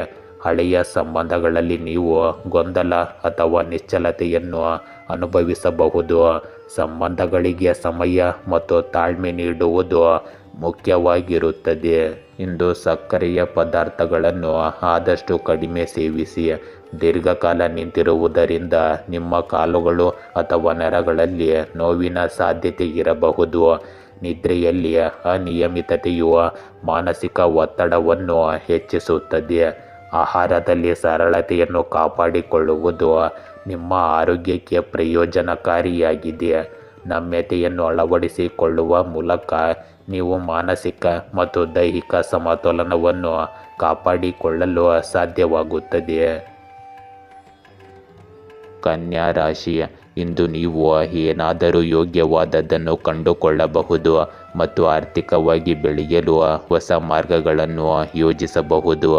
ಹಳೆಯ ಸಂಬಂಧಗಳಲ್ಲಿ ನೀವು ಗೊಂದಲ ಅಥವಾ ನಿಶ್ಚಲತೆಯನ್ನು ಅನುಭವಿಸಬಹುದು. ಸಂಬಂಧಗಳಿಗೆ ಸಮಯ ಮತ್ತು ತಾಳ್ಮೆ ನೀಡುವುದು ಮುಖ್ಯವಾಗಿರುತ್ತದೆ. ಇಂದು ಸಕ್ಕರೆಯ ಪದಾರ್ಥಗಳನ್ನು ಆದಷ್ಟು ಕಡಿಮೆ ಸೇವಿಸಿ. ದೀರ್ಘಕಾಲ ನಿಂತಿರುವುದರಿಂದ ನಿಮ್ಮ ಕಾಲುಗಳು ಅಥವಾ ನರಗಳಲ್ಲಿ ನೋವಿನ ಸಾಧ್ಯತೆ ಇರಬಹುದು. ನಿದ್ರೆಯಲ್ಲಿ ಅನಿಯಮಿತತೆಯು ಮಾನಸಿಕ ಒತ್ತಡವನ್ನು ಹೆಚ್ಚಿಸುತ್ತದೆ. ಆಹಾರದಲ್ಲಿ ಸರಳತೆಯನ್ನು ಕಾಪಾಡಿಕೊಳ್ಳುವುದು ನಿಮ್ಮ ಆರೋಗ್ಯಕ್ಕೆ ಪ್ರಯೋಜನಕಾರಿಯಾಗಿದೆ. ನಮ್ಯತೆಯನ್ನು ಅಳವಡಿಸಿಕೊಳ್ಳುವ ಮೂಲಕ ನೀವು ಮಾನಸಿಕ ಮತ್ತು ದೈಹಿಕ ಸಮತೋಲನವನ್ನು ಕಾಪಾಡಿಕೊಳ್ಳಲು ಸಾಧ್ಯವಾಗುತ್ತದೆ. ಕನ್ಯಾ ರಾಶಿ ಇಂದು ನೀವು ಏನಾದರೂ ಯೋಗ್ಯವಾದದ್ದನ್ನು ಕಂಡುಕೊಳ್ಳಬಹುದು ಮತ್ತು ಆರ್ಥಿಕವಾಗಿ ಬೆಳೆಯಲು ಹೊಸ ಮಾರ್ಗಗಳನ್ನು ಯೋಜಿಸಬಹುದು.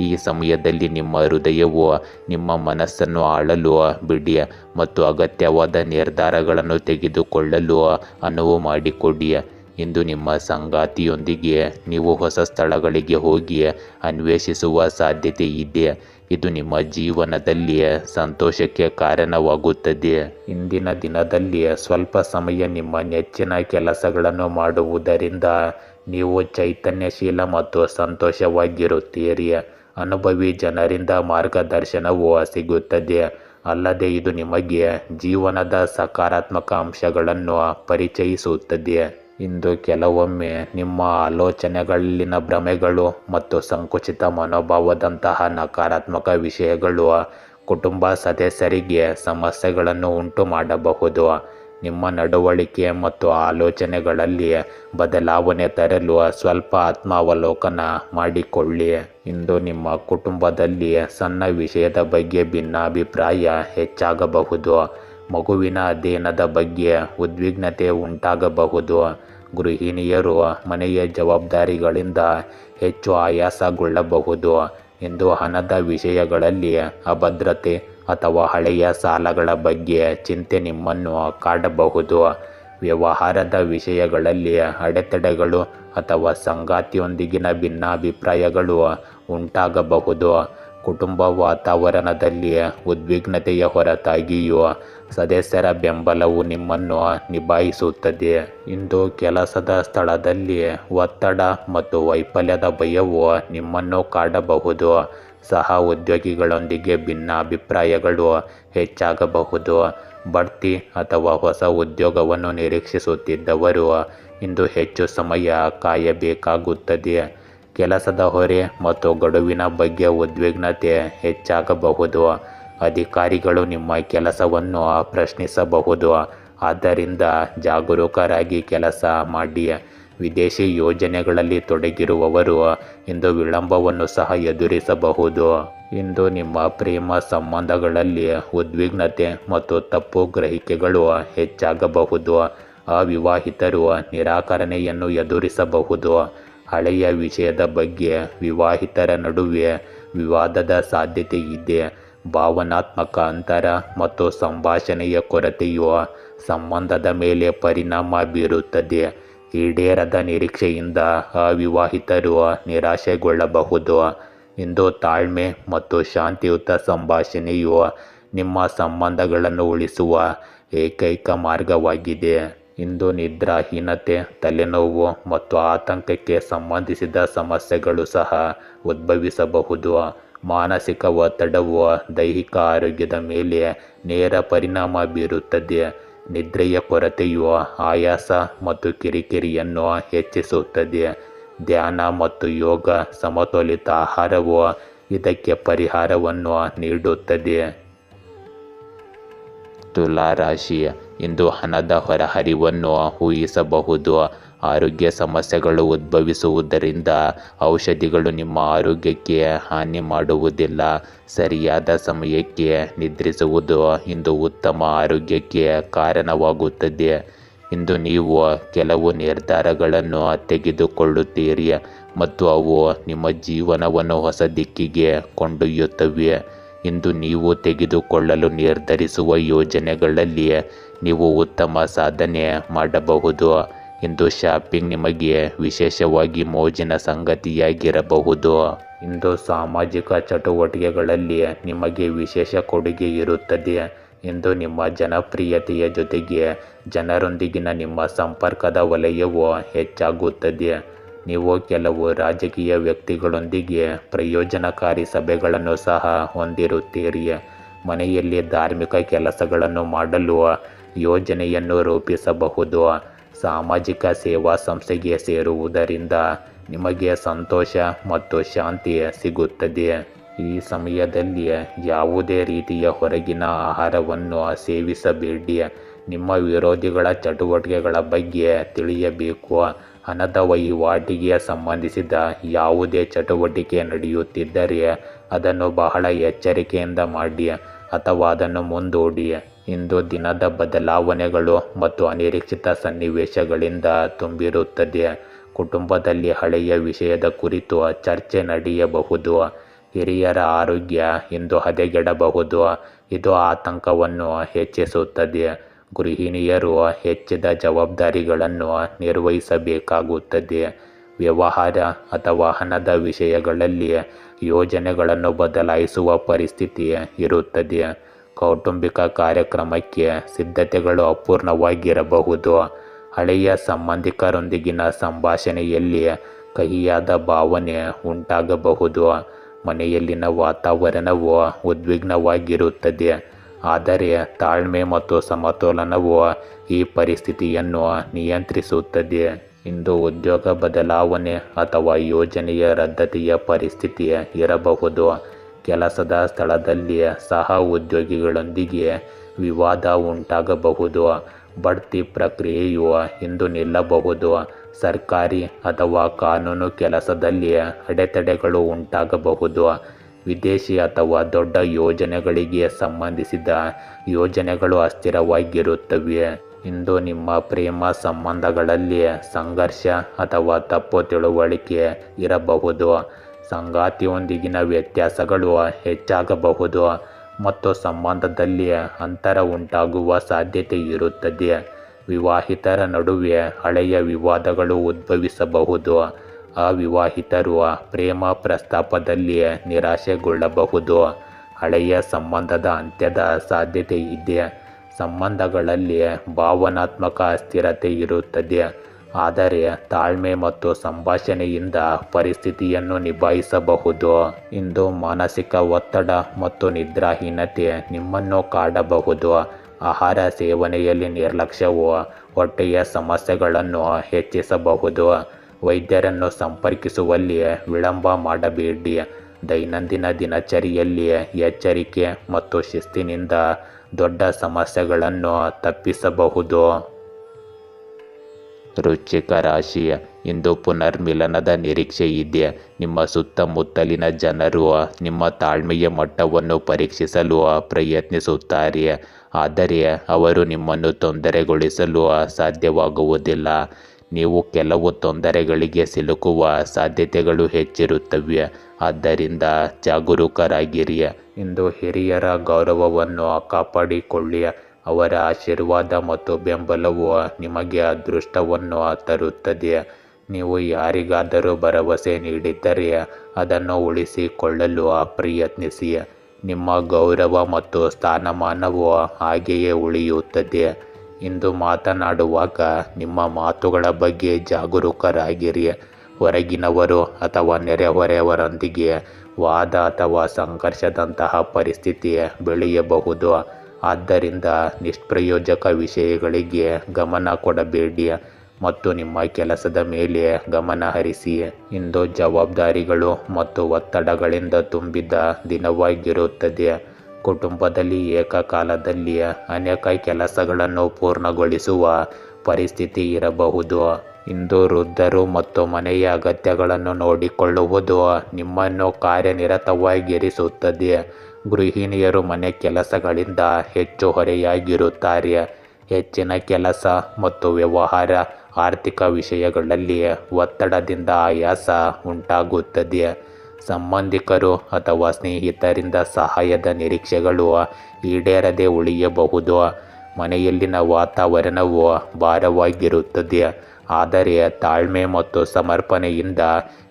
ಈ ಸಮಯದಲ್ಲಿ ನಿಮ್ಮ ಹೃದಯವು ನಿಮ್ಮ ಮನಸ್ಸನ್ನು ಆಳಲು ಬಿಡಿ ಮತ್ತು ಅಗತ್ಯವಾದ ನಿರ್ಧಾರಗಳನ್ನು ತೆಗೆದುಕೊಳ್ಳಲು ಅನುವು ಮಾಡಿಕೊಡಿ. ಇಂದು ನಿಮ್ಮ ಸಂಗಾತಿಯೊಂದಿಗೆ ನೀವು ಹೊಸ ಸ್ಥಳಗಳಿಗೆ ಹೋಗಿ ಅನ್ವೇಷಿಸುವ ಸಾಧ್ಯತೆ ಇದೆ. ಇದು ನಿಮ್ಮ ಜೀವನದಲ್ಲಿ ಸಂತೋಷಕ್ಕೆ ಕಾರಣವಾಗುತ್ತದೆ. ಇಂದಿನ ದಿನದಲ್ಲಿ ಸ್ವಲ್ಪ ಸಮಯ ನಿಮ್ಮ ನೆಚ್ಚಿನ ಕೆಲಸಗಳನ್ನು ಮಾಡುವುದರಿಂದ ನೀವು ಚೈತನ್ಯಶೀಲ ಮತ್ತು ಸಂತೋಷವಾಗಿರುತ್ತೀರಿ. ಅನುಭವಿ ಜನರಿಂದ ಮಾರ್ಗದರ್ಶನವೂ ಸಿಗುತ್ತದೆ. ಅಲ್ಲದೆ ಇದು ನಿಮಗೆ ಜೀವನದ ಸಕಾರಾತ್ಮಕ ಅಂಶಗಳನ್ನು ಪರಿಚಯಿಸುತ್ತದೆ. ಇಂದು ಕೆಲವೊಮ್ಮೆ ನಿಮ್ಮ ಆಲೋಚನೆಗಳಲ್ಲಿನ ಭ್ರಮೆಗಳು ಮತ್ತು ಸಂಕುಚಿತ ಮನೋಭಾವದಂತಹ ನಕಾರಾತ್ಮಕ ವಿಷಯಗಳು ಕುಟುಂಬ ಸದಸ್ಯರಿಗೆ ಸಮಸ್ಯೆಗಳನ್ನು ಉಂಟು ಮಾಡಬಹುದು. ನಿಮ್ಮ ನಡವಳಿಕೆ ಮತ್ತು ಆಲೋಚನೆಗಳಲ್ಲಿ ಬದಲಾವಣೆ ತರಲು ಸ್ವಲ್ಪ ಆತ್ಮಾವಲೋಕನ ಮಾಡಿಕೊಳ್ಳಿ. ಇಂದು ನಿಮ್ಮ ಕುಟುಂಬದಲ್ಲಿ ಸಣ್ಣ ವಿಷಯದ ಬಗ್ಗೆ ಭಿನ್ನಾಭಿಪ್ರಾಯ ಹೆಚ್ಚಾಗಬಹುದು. ಮಗುವಿನ ಅಧ್ಯಯನದ ಬಗ್ಗೆ ಉದ್ವಿಗ್ನತೆ ಉಂಟಾಗಬಹುದು. ಗೃಹಿಣಿಯರು ಮನೆಯ ಜವಾಬ್ದಾರಿಗಳಿಂದ ಹೆಚ್ಚು ಆಯಾಸಗೊಳ್ಳಬಹುದು. ಇಂದು ಹಣದ ವಿಷಯಗಳಲ್ಲಿ ಅಭದ್ರತೆ ಅಥವಾ ಹಳೆಯ ಸಾಲಗಳ ಬಗ್ಗೆ ಚಿಂತೆ ನಿಮ್ಮನ್ನು ಕಾಡಬಹುದು. ವ್ಯವಹಾರದ ವಿಷಯಗಳಲ್ಲಿ ಅಡೆತಡೆಗಳು ಅಥವಾ ಸಂಗಾತಿಯೊಂದಿಗಿನ ಭಿನ್ನಾಭಿಪ್ರಾಯಗಳು ಉಂಟಾಗಬಹುದು. ಕುಟುಂಬ ವಾತಾವರಣದಲ್ಲಿ ಉದ್ವಿಗ್ನತೆಯ ಹೊರತಾಗಿಯೂ ಸದಸ್ಯರ ಬೆಂಬಲವು ನಿಮ್ಮನ್ನು ನಿಭಾಯಿಸುತ್ತದೆ. ಇಂದು ಕೆಲಸದ ಸ್ಥಳದಲ್ಲಿ ಒತ್ತಡ ಮತ್ತು ವೈಫಲ್ಯದ ಭಯವು ನಿಮ್ಮನ್ನು ಕಾಡಬಹುದು. ಸಹ ಉದ್ಯೋಗಿಗಳೊಂದಿಗೆ ಭಿನ್ನಾಭಿಪ್ರಾಯಗಳು ಹೆಚ್ಚಾಗಬಹುದು. ಬಡ್ತಿ ಅಥವಾ ಹೊಸ ಉದ್ಯೋಗವನ್ನು ನಿರೀಕ್ಷಿಸುತ್ತಿದ್ದವರು ಇಂದು ಹೆಚ್ಚು ಸಮಯ ಕಾಯಬೇಕಾಗುತ್ತದೆ. ಕೆಲಸದ ಹೊರೆ ಮತ್ತು ಗಡುವಿನ ಬಗ್ಗೆ ಉದ್ವಿಗ್ನತೆ ಹೆಚ್ಚಾಗಬಹುದು. ಅಧಿಕಾರಿಗಳು ನಿಮ್ಮ ಕೆಲಸವನ್ನು ಪ್ರಶ್ನಿಸಬಹುದು. ಆದ್ದರಿಂದ ಜಾಗರೂಕರಾಗಿ ಕೆಲಸ ಮಾಡಿ. ವಿದೇಶಿ ಯೋಜನೆಗಳಲ್ಲಿ ತೊಡಗಿರುವವರು ಇಂದು ವಿಳಂಬವನ್ನು ಸಹ ಎದುರಿಸಬಹುದು. ಇಂದು ನಿಮ್ಮ ಪ್ರೇಮ ಸಂಬಂಧಗಳಲ್ಲಿ ಉದ್ವಿಗ್ನತೆ ಮತ್ತು ತಪ್ಪು ಗ್ರಹಿಕೆಗಳು ಹೆಚ್ಚಾಗಬಹುದು. ಅವಿವಾಹಿತರು ನಿರಾಕರಣೆಯನ್ನು ಎದುರಿಸಬಹುದು. ಹಳೆಯ ವಿಷಯದ ಬಗ್ಗೆ ವಿವಾಹಿತರ ನಡುವೆ ವಿವಾದದ ಸಾಧ್ಯತೆ ಇದೆ. ಭಾವನಾತ್ಮಕ ಅಂತರ ಮತ್ತು ಸಂಭಾಷಣೆಯ ಕೊರತೆಯು ಸಂಬಂಧದ ಮೇಲೆ ಪರಿಣಾಮ ಬೀರುತ್ತದೆ. ಈಡೇರದ ನಿರೀಕ್ಷೆಯಿಂದ ಅವಿವಾಹಿತರು ನಿರಾಶೆಗೊಳ್ಳಬಹುದು. ಇಂದು ತಾಳ್ಮೆ ಮತ್ತು ಶಾಂತಿಯುತ ಸಂಭಾಷಣೆಯು ನಿಮ್ಮ ಸಂಬಂಧಗಳನ್ನು ಉಳಿಸುವ ಏಕೈಕ ಮಾರ್ಗವಾಗಿದೆ. ಇಂದು ನಿದ್ರಾಹೀನತೆ, ತಲೆನೋವು ಮತ್ತು ಆತಂಕಕ್ಕೆ ಸಂಬಂಧಿಸಿದ ಸಮಸ್ಯೆಗಳು ಸಹ ಉದ್ಭವಿಸಬಹುದು. ಮಾನಸಿಕ ಒತ್ತಡವು ದೈಹಿಕ ಆರೋಗ್ಯದ ಮೇಲೆ ನೇರ ಪರಿಣಾಮ ಬೀರುತ್ತದೆ. ನಿದ್ರೆಯ ಕೊರತೆಯು ಆಯಾಸ ಮತ್ತು ಕಿರಿಕಿರಿಯನ್ನು ಹೆಚ್ಚಿಸುತ್ತದೆ. ಧ್ಯಾನ ಮತ್ತು ಯೋಗ, ಸಮತೋಲಿತ ಆಹಾರವು ಇದಕ್ಕೆ ಪರಿಹಾರವನ್ನು ನೀಡುತ್ತದೆ. ತುಲಾ ರಾಶಿ, ಇಂದು ಹಣದ ಹೊರಹರಿವನ್ನು ಊಹಿಸಬಹುದು. ಆರೋಗ್ಯ ಸಮಸ್ಯೆಗಳು ಉದ್ಭವಿಸುವುದರಿಂದ ಔಷಧಿಗಳು ನಿಮ್ಮ ಆರೋಗ್ಯಕ್ಕೆ ಹಾನಿ ಮಾಡುವುದಿಲ್ಲ. ಸರಿಯಾದ ಸಮಯಕ್ಕೆ ನಿದ್ರಿಸುವುದು ಇಂದು ಉತ್ತಮ ಆರೋಗ್ಯಕ್ಕೆ ಕಾರಣವಾಗುತ್ತದೆ. ಇಂದು ನೀವು ಕೆಲವು ನಿರ್ಧಾರಗಳನ್ನು ತೆಗೆದುಕೊಳ್ಳುತ್ತೀರಿ ಮತ್ತು ಅವು ನಿಮ್ಮ ಜೀವನವನ್ನು ಹೊಸ ದಿಕ್ಕಿಗೆ ಕೊಂಡೊಯ್ಯುತ್ತವೆ. ಇಂದು ನೀವು ತೆಗೆದುಕೊಳ್ಳಲು ನಿರ್ಧರಿಸುವ ಯೋಜನೆಗಳಲ್ಲಿ ನೀವು ಉತ್ತಮ ಸಾಧನೆ ಮಾಡಬಹುದು. ಇಂದು ಶಾಪಿಂಗ್ ನಿಮಗೆ ವಿಶೇಷವಾಗಿ ಮೋಜಿನ ಸಂಗತಿಯಾಗಿರಬಹುದು. ಇಂದು ಸಾಮಾಜಿಕ ಚಟುವಟಿಕೆಗಳಲ್ಲಿ ನಿಮಗೆ ವಿಶೇಷ ಕೊಡುಗೆ ಇರುತ್ತದೆ. ಇಂದು ನಿಮ್ಮ ಜನಪ್ರಿಯತೆಯ ಜೊತೆಗೆ ಜನರೊಂದಿಗಿನ ನಿಮ್ಮ ಸಂಪರ್ಕದ ವಲಯವು ಹೆಚ್ಚಾಗುತ್ತದೆ. ನೀವು ಕೆಲವು ರಾಜಕೀಯ ವ್ಯಕ್ತಿಗಳೊಂದಿಗೆ ಪ್ರಯೋಜನಕಾರಿ ಸಭೆಗಳನ್ನು ಸಹ ಹೊಂದಿರುತ್ತೀರಿ. ಮನೆಯಲ್ಲಿ ಧಾರ್ಮಿಕ ಕೆಲಸಗಳನ್ನು ಮಾಡಲು ಯೋಜನೆಯನ್ನು ರೂಪಿಸಬಹುದು. ಸಾಮಾಜಿಕ ಸೇವಾ ಸಂಸ್ಥೆಗೆ ಸೇರುವುದರಿಂದ ನಿಮಗೆ ಸಂತೋಷ ಮತ್ತು ಶಾಂತಿ ಸಿಗುತ್ತದೆ. ಈ ಸಮಯದಲ್ಲಿ ಯಾವುದೇ ರೀತಿಯ ಹೊರಗಿನ ಆಹಾರವನ್ನು ಸೇವಿಸಬೇಡಿ. ನಿಮ್ಮ ವಿರೋಧಿಗಳ ಚಟುವಟಿಕೆಗಳ ಬಗ್ಗೆ ತಿಳಿಯಬೇಕು. ಹಣದ ವಹಿವಾಟಿಗೆ ಸಂಬಂಧಿಸಿದ ಯಾವುದೇ ಚಟುವಟಿಕೆ ನಡೆಯುತ್ತಿದ್ದರೆ ಅದನ್ನು ಬಹಳ ಎಚ್ಚರಿಕೆಯಿಂದ ಮಾಡಿ. ಅಥವಾ ಅದನ್ನು ಮುಂದೂಡಿ. ಇಂದು ದಿನದ ಬದಲಾವಣೆಗಳು ಮತ್ತು ಅನಿರೀಕ್ಷಿತ ಸನ್ನಿವೇಶಗಳಿಂದ ತುಂಬಿರುತ್ತದೆ. ಕುಟುಂಬದಲ್ಲಿ ಹಳೆಯ ವಿಷಯದ ಕುರಿತು ಚರ್ಚೆ ನಡೆಯಬಹುದು. ಹಿರಿಯರ ಆರೋಗ್ಯ ಇಂದು ಹದಗೆಡಬಹುದು. ಇದು ಆತಂಕವನ್ನು ಹೆಚ್ಚಿಸುತ್ತದೆ. ಗೃಹಿಣಿಯರು ಹೆಚ್ಚಿದ ಜವಾಬ್ದಾರಿಗಳನ್ನು ನಿರ್ವಹಿಸಬೇಕಾಗುತ್ತದೆ. ವ್ಯವಹಾರ ಅಥವಾ ಹಣದ ವಿಷಯಗಳಲ್ಲಿ ಯೋಜನೆಗಳನ್ನು ಬದಲಾಯಿಸುವ ಪರಿಸ್ಥಿತಿ ಇರುತ್ತದೆ. ಕೌಟುಂಬಿಕ ಕಾರ್ಯಕ್ರಮಕ್ಕೆ ಸಿದ್ಧತೆಗಳು ಅಪೂರ್ಣವಾಗಿರಬಹುದು. ಹಳೆಯ ಸಂಬಂಧಿಕರೊಂದಿಗಿನ ಸಂಭಾಷಣೆಯಲ್ಲಿ ಕಹಿಯಾದ ಭಾವನೆ ಉಂಟಾಗಬಹುದು. ಮನೆಯಲ್ಲಿನ ವಾತಾವರಣವು ಉದ್ವಿಗ್ನವಾಗಿರುತ್ತದೆ. ಆದರೆ ತಾಳ್ಮೆ ಮತ್ತು ಸಮತೋಲನವು ಈ ಪರಿಸ್ಥಿತಿಯನ್ನು ನಿಯಂತ್ರಿಸುತ್ತದೆ. ಇಂದು ಉದ್ಯೋಗ ಬದಲಾವಣೆ ಅಥವಾ ಯೋಜನೆಯ ರದ್ದತಿಯ ಪರಿಸ್ಥಿತಿ ಇರಬಹುದು. ಕೆಲಸದ ಸ್ಥಳದಲ್ಲಿ ಸಹ ಉದ್ಯೋಗಿಗಳೊಂದಿಗೆ ವಿವಾದ ಉಂಟಾಗಬಹುದು. ಬಡ್ತಿ ಪ್ರಕ್ರಿಯೆಯು ಇಂದು ನಿಲ್ಲಬಹುದು. ಸರ್ಕಾರಿ ಅಥವಾ ಕಾನೂನು ಕೆಲಸದಲ್ಲಿ ಅಡೆತಡೆಗಳು ಉಂಟಾಗಬಹುದು. ವಿದೇಶಿ ಅಥವಾ ದೊಡ್ಡ ಯೋಜನೆಗಳಿಗೆ ಸಂಬಂಧಿಸಿದ ಯೋಜನೆಗಳು ಅಸ್ಥಿರವಾಗಿರುತ್ತವೆ. ಇಂದು ನಿಮ್ಮ ಪ್ರೇಮ ಸಂಬಂಧಗಳಲ್ಲಿ ಸಂಘರ್ಷ ಅಥವಾ ತಪ್ಪು ತಿಳುವಳಿಕೆ ಇರಬಹುದು. ಸಂಗಾತಿಯೊಂದಿಗಿನ ವ್ಯತ್ಯಾಸಗಳು ಹೆಚ್ಚಾಗಬಹುದು ಮತ್ತು ಸಂಬಂಧದಲ್ಲಿ ಅಂತರ ಉಂಟಾಗುವ ಸಾಧ್ಯತೆ ಇರುತ್ತದೆ. ವಿವಾಹಿತರ ನಡುವೆ ಹಳೆಯ ವಿವಾದಗಳು ಉದ್ಭವಿಸಬಹುದು. ಅವಿವಾಹಿತರು ಪ್ರೇಮ ಪ್ರಸ್ತಾಪದಲ್ಲಿ ನಿರಾಶೆಗೊಳ್ಳಬಹುದು. ಹಳೆಯ ಸಂಬಂಧದ ಅಂತ್ಯದ ಸಾಧ್ಯತೆ ಇದೆ. ಸಂಬಂಧಗಳಲ್ಲಿ ಭಾವನಾತ್ಮಕ ಅಸ್ಥಿರತೆ ಇರುತ್ತದೆ. ಆದರೆ ತಾಳ್ಮೆ ಮತ್ತು ಸಂಭಾಷಣೆಯಿಂದ ಪರಿಸ್ಥಿತಿಯನ್ನು ನಿಭಾಯಿಸಬಹುದು. ಇಂದು ಮಾನಸಿಕ ಒತ್ತಡ ಮತ್ತು ನಿದ್ರಾಹೀನತೆ ನಿಮ್ಮನ್ನು ಕಾಡಬಹುದು. ಆಹಾರ ಸೇವನೆಯಲ್ಲಿ ನಿರ್ಲಕ್ಷ್ಯವು ಹೊಟ್ಟೆಯ ಸಮಸ್ಯೆಗಳನ್ನು ಹೆಚ್ಚಿಸಬಹುದು. ವೈದ್ಯರನ್ನು ಸಂಪರ್ಕಿಸುವಲ್ಲಿ ವಿಳಂಬ ಮಾಡಬೇಡಿ. ದೈನಂದಿನ ದಿನಚರಿಯಲ್ಲಿ ಎಚ್ಚರಿಕೆ ಮತ್ತು ಶಿಸ್ತಿನಿಂದ ದೊಡ್ಡ ಸಮಸ್ಯೆಗಳನ್ನು ತಪ್ಪಿಸಬಹುದು. ವೃಶ್ಚಿಕ ರಾಶಿ, ಇಂದು ಪುನರ್ಮಿಲನದ ನಿರೀಕ್ಷೆ ಇದೆ. ನಿಮ್ಮ ಸುತ್ತಮುತ್ತಲಿನ ಜನರು ನಿಮ್ಮ ತಾಳ್ಮೆಯ ಮಟ್ಟವನ್ನು ಪರೀಕ್ಷಿಸಲು ಪ್ರಯತ್ನಿಸುತ್ತಾರೆ. ಆದರೆ ಅವರು ನಿಮ್ಮನ್ನು ತೊಂದರೆಗೊಳಿಸಲು ಸಾಧ್ಯವಾಗುವುದಿಲ್ಲ. ನೀವು ಕೆಲವು ತೊಂದರೆಗಳಿಗೆ ಸಿಲುಕುವ ಸಾಧ್ಯತೆಗಳು ಹೆಚ್ಚಿರುತ್ತವೆ. ಆದ್ದರಿಂದ ಜಾಗರೂಕರಾಗಿರಿ. ಇಂದು ಹಿರಿಯರ ಗೌರವವನ್ನು ಕಾಪಾಡಿಕೊಳ್ಳಿ. ಅವರ ಆಶೀರ್ವಾದ ಮತ್ತು ಬೆಂಬಲವು ನಿಮಗೆ ಅದೃಷ್ಟವನ್ನು ತರುತ್ತದೆ. ನೀವು ಯಾರಿಗಾದರೂ ಭರವಸೆ ನೀಡಿದ್ದರೆ ಅದನ್ನು ಉಳಿಸಿಕೊಳ್ಳಲು ಪ್ರಯತ್ನಿಸಿ. ನಿಮ್ಮ ಗೌರವ ಮತ್ತು ಸ್ಥಾನಮಾನವು ಹಾಗೆಯೇ ಉಳಿಯುತ್ತದೆ. ಇಂದು ಮಾತನಾಡುವಾಗ ನಿಮ್ಮ ಮಾತುಗಳ ಬಗ್ಗೆ ಜಾಗರೂಕರಾಗಿರಿ. ಹೊರಗಿನವರು ಅಥವಾ ನೆರೆಹೊರೆಯವರೊಂದಿಗೆ ವಾದ ಅಥವಾ ಸಂಘರ್ಷದಂತಹ ಪರಿಸ್ಥಿತಿ ಬೆಳೆಯಬಹುದು. ಆದ್ದರಿಂದ ನಿಷ್ಪ್ರಯೋಜಕ ವಿಷಯಗಳಿಗೆ ಗಮನ ಕೊಡಬೇಡಿ ಮತ್ತು ನಿಮ್ಮ ಕೆಲಸದ ಮೇಲೆ ಗಮನ ಹರಿಸಿ. ಇಂದು ಜವಾಬ್ದಾರಿಗಳು ಮತ್ತು ಒತ್ತಡಗಳಿಂದ ತುಂಬಿದ ದಿನವಾಗಿರುತ್ತದೆ. ಕುಟುಂಬದಲ್ಲಿ ಏಕಕಾಲದಲ್ಲಿ ಅನೇಕ ಕೆಲಸಗಳನ್ನು ಪೂರ್ಣಗೊಳಿಸುವ ಪರಿಸ್ಥಿತಿ ಇರಬಹುದು. ಇಂದು ವೃದ್ಧರು ಮತ್ತು ಮನೆಯ ಅಗತ್ಯಗಳನ್ನು ನೋಡಿಕೊಳ್ಳುವುದು ನಿಮ್ಮನ್ನು ಕಾರ್ಯನಿರತವಾಗಿರಿಸುತ್ತದೆ. ಗೃಹಿಣಿಯರು ಮನೆ ಕೆಲಸಗಳಿಂದ ಹೆಚ್ಚು ಹೊರೆಯಾಗಿರುತ್ತಾರೆ. ಹೆಚ್ಚಿನ ಕೆಲಸ ಮತ್ತು ವ್ಯವಹಾರ ಆರ್ಥಿಕ ವಿಷಯಗಳಲ್ಲಿ ಒತ್ತಡದಿಂದ ಆಯಾಸ ಉಂಟಾಗುತ್ತದೆ. ಸಂಬಂಧಿಕರು ಅಥವಾ ಸ್ನೇಹಿತರಿಂದ ಸಹಾಯದ ನಿರೀಕ್ಷೆಗಳು ಈಡೇರದೆ ಉಳಿಯಬಹುದು. ಮನೆಯಲ್ಲಿನ ವಾತಾವರಣವು ಭಾರವಾಗಿರುತ್ತದೆ. ಆದರೆ ತಾಳ್ಮೆ ಮತ್ತು ಸಮರ್ಪಣೆಯಿಂದ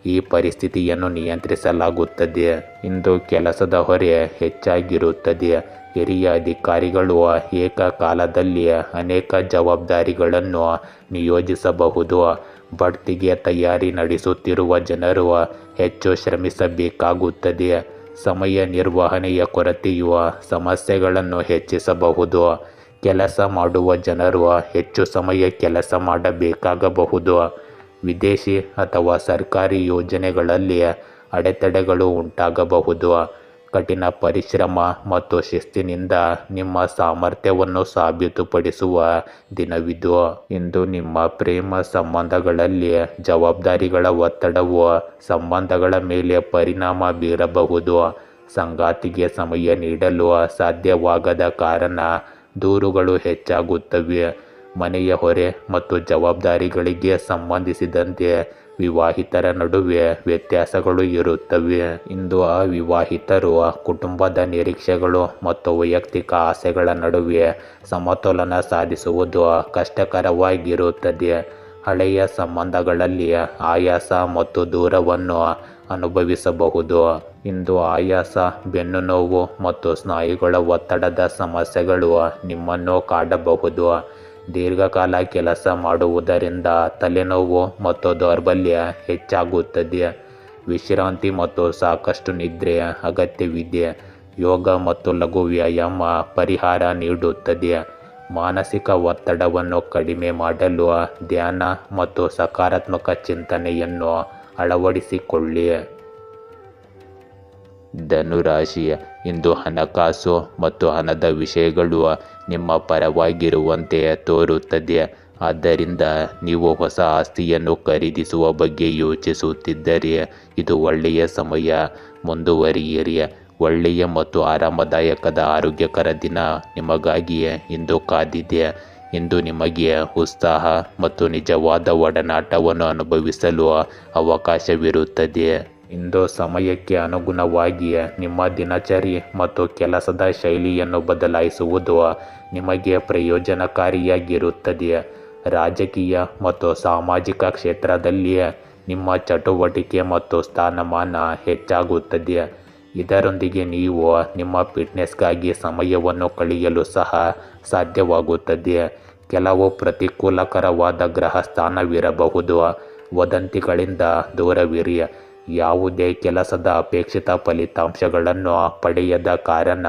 ಈ ಪರಿಸ್ಥಿತಿಯನ್ನು ನಿಯಂತ್ರಿಸಲಾಗುತ್ತದೆ. ಇಂದು ಕೆಲಸದ ಹೊರೆ ಹೆಚ್ಚಾಗಿರುತ್ತದೆ. ಹಿರಿಯ ಅಧಿಕಾರಿಗಳು ಏಕಕಾಲದಲ್ಲಿ ಅನೇಕ ಜವಾಬ್ದಾರಿಗಳನ್ನು ನಿಯೋಜಿಸಬಹುದು. ಬಡ್ತಿಗೆ ತಯಾರಿ ನಡೆಸುತ್ತಿರುವ ಜನರು ಹೆಚ್ಚು ಶ್ರಮಿಸಬೇಕಾಗುತ್ತದೆ. ಸಮಯ ನಿರ್ವಹಣೆಯ ಕೊರತೆಯು ಸಮಸ್ಯೆಗಳನ್ನು ಹೆಚ್ಚಿಸಬಹುದು. ಕೆಲಸ ಮಾಡುವ ಜನರು ಹೆಚ್ಚು ಸಮಯ ಕೆಲಸ ಮಾಡಬೇಕಾಗಬಹುದು. ವಿದೇಶಿ ಅಥವಾ ಸರ್ಕಾರಿ ಯೋಜನೆಗಳಲ್ಲಿ ಅಡೆತಡೆಗಳು ಉಂಟಾಗಬಹುದು. ಕಠಿಣ ಪರಿಶ್ರಮ ಮತ್ತು ಶಿಸ್ತಿನಿಂದ ನಿಮ್ಮ ಸಾಮರ್ಥ್ಯವನ್ನು ಸಾಬೀತುಪಡಿಸುವ ದಿನವಿದು. ಇಂದು ನಿಮ್ಮ ಪ್ರೇಮ ಸಂಬಂಧಗಳಲ್ಲಿ ಜವಾಬ್ದಾರಿಗಳ ಒತ್ತಡವು ಸಂಬಂಧಗಳ ಮೇಲೆ ಪರಿಣಾಮ ಬೀರಬಹುದು. ಸಂಗಾತಿಗೆ ಸಮಯ ನೀಡಲು ಸಾಧ್ಯವಾಗದ ಕಾರಣ ದೂರುಗಳು ಹೆಚ್ಚಾಗುತ್ತವೆ. ಮನೆಯ ಹೊರೆ ಮತ್ತು ಜವಾಬ್ದಾರಿಗಳಿಗೆ ಸಂಬಂಧಿಸಿದಂತೆ ವಿವಾಹಿತರ ನಡುವೆ ವ್ಯತ್ಯಾಸಗಳು ಇರುತ್ತವೆ. ಇಂದು ಅವಿವಾಹಿತರು ಕುಟುಂಬದ ನಿರೀಕ್ಷೆಗಳು ಮತ್ತು ವೈಯಕ್ತಿಕ ಆಸೆಗಳ ನಡುವೆ ಸಮತೋಲನ ಸಾಧಿಸುವುದು ಕಷ್ಟಕರವಾಗಿರುತ್ತದೆ. ಹಳೆಯ ಸಂಬಂಧಗಳಲ್ಲಿ ಆಯಾಸ ಮತ್ತು ದೂರವನ್ನು ಅನುಭವಿಸಬಹುದು. ಇಂದು ಆಯಾಸ, ಬೆನ್ನುನೋವು ಮತ್ತು ಸ್ನಾಯುಗಳ ಒತ್ತಡದ ಸಮಸ್ಯೆಗಳು ನಿಮ್ಮನ್ನು ಕಾಡಬಹುದು. ದೀರ್ಘಕಾಲ ಕೆಲಸ ಮಾಡುವುದರಿಂದ ತಲೆನೋವು ಮತ್ತು ದೌರ್ಬಲ್ಯ ಹೆಚ್ಚಾಗುತ್ತದೆ. ವಿಶ್ರಾಂತಿ ಮತ್ತು ಸಾಕಷ್ಟು ನಿದ್ರೆ ಅಗತ್ಯವಿದೆ. ಯೋಗ ಮತ್ತು ಲಘು ವ್ಯಾಯಾಮ ಪರಿಹಾರ ನೀಡುತ್ತದೆ. ಮಾನಸಿಕ ಒತ್ತಡವನ್ನು ಕಡಿಮೆ ಮಾಡಲು ಧ್ಯಾನ ಮತ್ತು ಸಕಾರಾತ್ಮಕ ಚಿಂತನೆಯನ್ನು ಅಳವಡಿಸಿಕೊಳ್ಳಿ. ಧನುರಾಶಿ, ಇಂದು ಹಣಕಾಸು ಮತ್ತು ಹಣದ ವಿಷಯಗಳು ನಿಮ್ಮ ಪರವಾಗಿರುವಂತೆ ತೋರುತ್ತದೆ. ಆದ್ದರಿಂದ ನೀವು ಹೊಸ ಆಸ್ತಿಯನ್ನು ಖರೀದಿಸುವ ಬಗ್ಗೆ ಯೋಚಿಸುತ್ತಿದ್ದರೆ ಇದು ಒಳ್ಳೆಯ ಸಮಯ. ಮುಂದುವರಿಯಿರಿ. ಒಳ್ಳೆಯ ಮತ್ತು ಆರಾಮದಾಯಕದ ಆರೋಗ್ಯಕರ ದಿನ ನಿಮಗಾಗಿಯೇ ಇಂದು ಕಾದಿದೆ. ಇಂದು ನಿಮಗೆ ಉತ್ಸಾಹ ಮತ್ತು ನಿಜವಾದ ಒಡನಾಟವನ್ನು ಅನುಭವಿಸಲು ಅವಕಾಶವಿರುತ್ತದೆ. ಇಂದು ಸಮಯಕ್ಕೆ ಅನುಗುಣವಾಗಿ ನಿಮ್ಮ ದಿನಚರಿ ಮತ್ತು ಕೆಲಸದ ಶೈಲಿಯನ್ನು ಬದಲಾಯಿಸುವುದು ನಿಮಗೆ ಪ್ರಯೋಜನಕಾರಿಯಾಗಿರುತ್ತದೆ. ರಾಜಕೀಯ ಮತ್ತು ಸಾಮಾಜಿಕ ಕ್ಷೇತ್ರದಲ್ಲಿ ನಿಮ್ಮ ಚಟುವಟಿಕೆ ಮತ್ತು ಸ್ಥಾನಮಾನ ಹೆಚ್ಚಾಗುತ್ತದೆ. ಇದರೊಂದಿಗೆ ನೀವು ನಿಮ್ಮ ಫಿಟ್ನೆಸ್ಗಾಗಿ ಸಮಯವನ್ನು ಕಳೆಯಲು ಸಹ ಸಾಧ್ಯವಾಗುತ್ತದೆ. ಕೆಲವು ಪ್ರತಿಕೂಲಕರವಾದ ಗ್ರಹ ಸ್ಥಾನವಿರಬಹುದು. ವದಂತಿಗಳಿಂದ ದೂರವಿರಿ. ಯಾವುದೇ ಕೆಲಸದ ಅಪೇಕ್ಷಿತ ಫಲಿತಾಂಶಗಳನ್ನು ಪಡೆಯದ ಕಾರಣ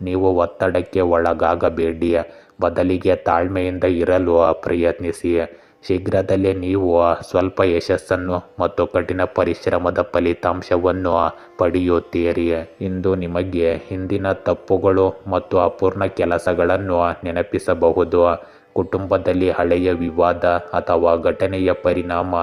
ನೀವು ಒತ್ತಡಕ್ಕೆ ಒಳಗಾಗಬೇಡಿ. ಬದಲಿಗೆ ತಾಳ್ಮೆಯಿಂದ ಇರಲು ಪ್ರಯತ್ನಿಸಿ. ಶೀಘ್ರದಲ್ಲೇ ನೀವು ಸ್ವಲ್ಪ ಯಶಸ್ಸನ್ನು ಮತ್ತು ಕಠಿಣ ಪರಿಶ್ರಮದ ಫಲಿತಾಂಶವನ್ನು ಪಡೆಯುತ್ತೀರಿ. ಇಂದು ನಿಮಗೆ ಹಿಂದಿನ ತಪ್ಪುಗಳು ಮತ್ತು ಅಪೂರ್ಣ ಕೆಲಸಗಳನ್ನು ನೆನಪಿಸಬಹುದು. ಕುಟುಂಬದಲ್ಲಿ ಹಳೆಯ ವಿವಾದ ಅಥವಾ ಘಟನೆಯ ಪರಿಣಾಮ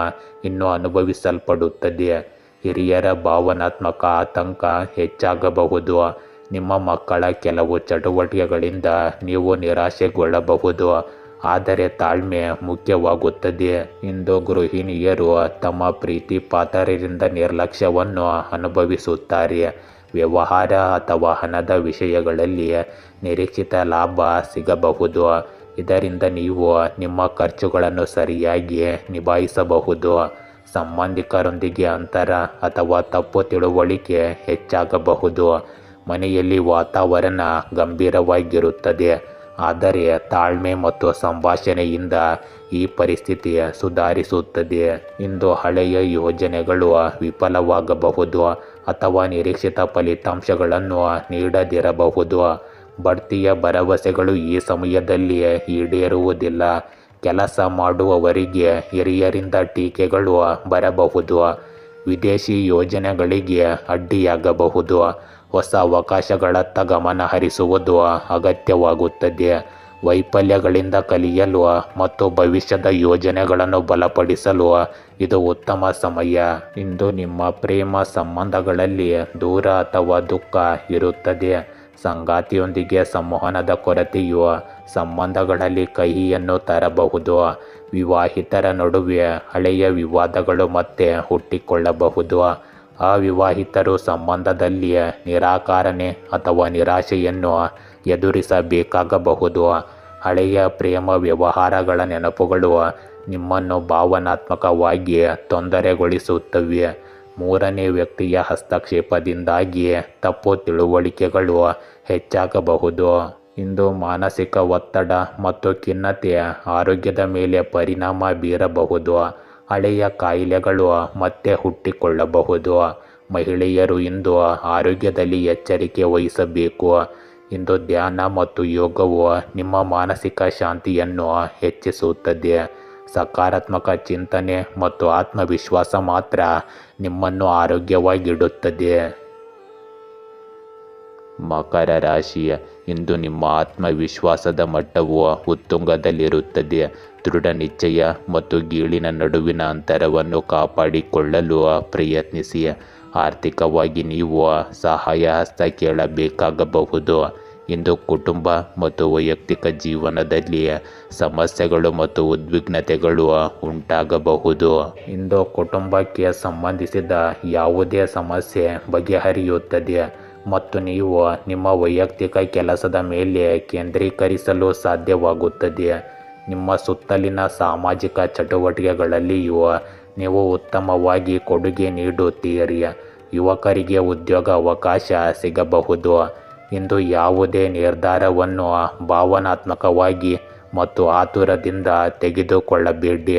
ಇನ್ನೂ ಅನುಭವಿಸಲ್ಪಡುತ್ತದೆ. ಹಿರಿಯರ ಭಾವನಾತ್ಮಕ ಆತಂಕ ಹೆಚ್ಚಾಗಬಹುದು. ನಿಮ್ಮ ಮಕ್ಕಳ ಕೆಲವು ಚಟುವಟಿಕೆಗಳಿಂದ ನೀವು ನಿರಾಶೆಗೊಳ್ಳಬಹುದು. ಆದರೆ ತಾಳ್ಮೆ ಮುಖ್ಯವಾಗುತ್ತದೆ. ಇಂದು ಗೃಹಿಣಿಯರು ತಮ್ಮ ಪ್ರೀತಿ ಪಾತ್ರರಿಂದ ನಿರ್ಲಕ್ಷ್ಯವನ್ನು ಅನುಭವಿಸುತ್ತಾರೆ. ವ್ಯವಹಾರ ಅಥವಾ ಹಣದ ವಿಷಯಗಳಲ್ಲಿ ನಿರೀಕ್ಷಿತ ಲಾಭ ಸಿಗಬಹುದು. ಇದರಿಂದ ನೀವು ನಿಮ್ಮ ಖರ್ಚುಗಳನ್ನು ಸರಿಯಾಗಿ ನಿಭಾಯಿಸಬಹುದು. ಸಂಬಂಧಿಕರೊಂದಿಗೆ ಅಂತರ ಅಥವಾ ತಪ್ಪು ತಿಳುವಳಿಕೆ ಹೆಚ್ಚಾಗಬಹುದು. ಮನೆಯಲ್ಲಿ ವಾತಾವರಣ ಗಂಭೀರವಾಗಿರುತ್ತದೆ. ಆದರೆ ತಾಳ್ಮೆ ಮತ್ತು ಸಂಭಾಷಣೆಯಿಂದ ಈ ಪರಿಸ್ಥಿತಿ ಸುಧಾರಿಸುತ್ತದೆ. ಇಂದು ಹಳೆಯ ಯೋಜನೆಗಳು ವಿಫಲವಾಗಬಹುದು ಅಥವಾ ನಿರೀಕ್ಷಿತ ಫಲಿತಾಂಶಗಳನ್ನು ನೀಡದಿರಬಹುದು. ಬಡ್ತಿಯ ಭರವಸೆಗಳು ಈ ಸಮಯದಲ್ಲಿ ಈಡೇರುವುದಿಲ್ಲ. ಕೆಲಸ ಮಾಡುವವರಿಗೆ ಹಿರಿಯರಿಂದ ಟೀಕೆಗಳು ಬರಬಹುದು. ವಿದೇಶಿ ಯೋಜನೆಗಳಿಗೆ ಅಡ್ಡಿಯಾಗಬಹುದು. ಹೊಸ ಅವಕಾಶಗಳತ್ತ ಗಮನ ಹರಿಸುವುದು ಅಗತ್ಯವಾಗುತ್ತದೆ. ವೈಫಲ್ಯಗಳಿಂದ ಕಲಿಯಲು ಮತ್ತು ಭವಿಷ್ಯದ ಯೋಜನೆಗಳನ್ನು ಬಲಪಡಿಸಲು ಇದು ಉತ್ತಮ ಸಮಯ. ಇಂದು ನಿಮ್ಮ ಪ್ರೇಮ ಸಂಬಂಧಗಳಲ್ಲಿ ದೂರ ಅಥವಾ ದುಃಖ ಇರುತ್ತದೆ. ಸಂಗಾತಿಯೊಂದಿಗೆ ಸಂವಹನದ ಕೊರತೆಯು ಸಂಬಂಧಗಳಲ್ಲಿ ಕಹಿಯನ್ನು ತರಬಹುದು. ವಿವಾಹಿತರ ನಡುವೆ ಹಳೆಯ ವಿವಾದಗಳು ಮತ್ತೆ ಹುಟ್ಟಿಕೊಳ್ಳಬಹುದು. ಅವಿವಾಹಿತರು ಸಂಬಂಧದಲ್ಲಿ ನಿರಾಕರಣೆ ಅಥವಾ ನಿರಾಶೆಯನ್ನು ಎದುರಿಸಬೇಕಾಗಬಹುದು. ಹಳೆಯ ಪ್ರೇಮ ವ್ಯವಹಾರಗಳ ನೆನಪುಗಳು ನಿಮ್ಮನ್ನು ಭಾವನಾತ್ಮಕವಾಗಿ ತೊಂದರೆಗೊಳಿಸುತ್ತವೆ. ಮೂರನೇ ವ್ಯಕ್ತಿಯ ಹಸ್ತಕ್ಷೇಪದಿಂದಾಗಿ ತಪ್ಪು ತಿಳುವಳಿಕೆಗಳು ಹೆಚ್ಚಾಗಬಹುದು. ಇಂದು ಮಾನಸಿಕ ಒತ್ತಡ ಮತ್ತು ಖಿನ್ನತೆ ಆರೋಗ್ಯದ ಮೇಲೆ ಪರಿಣಾಮ ಬೀರಬಹುದು. ಹಳೆಯ ಕಾಯಿಲೆಗಳು ಮತ್ತೆ ಹುಟ್ಟಿಕೊಳ್ಳಬಹುದು. ಮಹಿಳೆಯರು ಇಂದು ಆರೋಗ್ಯದಲ್ಲಿ ಎಚ್ಚರಿಕೆ ವಹಿಸಬೇಕು. ಇಂದು ಧ್ಯಾನ ಮತ್ತು ಯೋಗವು ನಿಮ್ಮ ಮಾನಸಿಕ ಶಾಂತಿಯನ್ನು ಹೆಚ್ಚಿಸುತ್ತದೆ. ಸಕಾರಾತ್ಮಕ ಚಿಂತನೆ ಮತ್ತು ಆತ್ಮವಿಶ್ವಾಸ ಮಾತ್ರ ನಿಮ್ಮನ್ನು ಆರೋಗ್ಯವಾಗಿಡುತ್ತದೆ. ಮಕರ ರಾಶಿ, ಇಂದು ನಿಮ್ಮ ಆತ್ಮವಿಶ್ವಾಸದ ಮಟ್ಟವು ಉತ್ತುಂಗದಲ್ಲಿರುತ್ತದೆ. ದೃಢ ನಿಶ್ಚಯ ಮತ್ತು ಗೀಳಿನ ನಡುವಿನ ಅಂತರವನ್ನು ಕಾಪಾಡಿಕೊಳ್ಳಲು ಪ್ರಯತ್ನಿಸಿ. ಆರ್ಥಿಕವಾಗಿ ನೀವು ಸಹಾಯ ಹಸ್ತ ಕೇಳಬೇಕಾಗಬಹುದು. ಇಂದು ಕುಟುಂಬ ಮತ್ತು ವೈಯಕ್ತಿಕ ಜೀವನದಲ್ಲಿ ಸಮಸ್ಯೆಗಳು ಮತ್ತು ಉದ್ವಿಗ್ನತೆಗಳು ಉಂಟಾಗಬಹುದು. ಇಂದು ಕುಟುಂಬಕ್ಕೆ ಸಂಬಂಧಿಸಿದ ಯಾವುದೇ ಸಮಸ್ಯೆ ಬಗೆಹರಿಯುತ್ತದೆ ಮತ್ತು ನೀವು ನಿಮ್ಮ ವೈಯಕ್ತಿಕ ಕೆಲಸದ ಮೇಲೆ ಕೇಂದ್ರೀಕರಿಸಲು ಸಾಧ್ಯವಾಗುತ್ತದೆ. ನಿಮ್ಮ ಸುತ್ತಲಿನ ಸಾಮಾಜಿಕ ಚಟುವಟಿಕೆಗಳಲ್ಲಿಯೂ ನೀವು ಉತ್ತಮವಾಗಿ ಕೊಡುಗೆ ನೀಡುತ್ತೀರಿ. ಯುವಕರಿಗೆ ಉದ್ಯೋಗ ಅವಕಾಶ ಸಿಗಬಹುದು. ಇಂದು ಯಾವುದೇ ನಿರ್ಧಾರವನ್ನು ಭಾವನಾತ್ಮಕವಾಗಿ ಮತ್ತು ಆತುರದಿಂದ ತೆಗೆದುಕೊಳ್ಳಬೇಡಿ.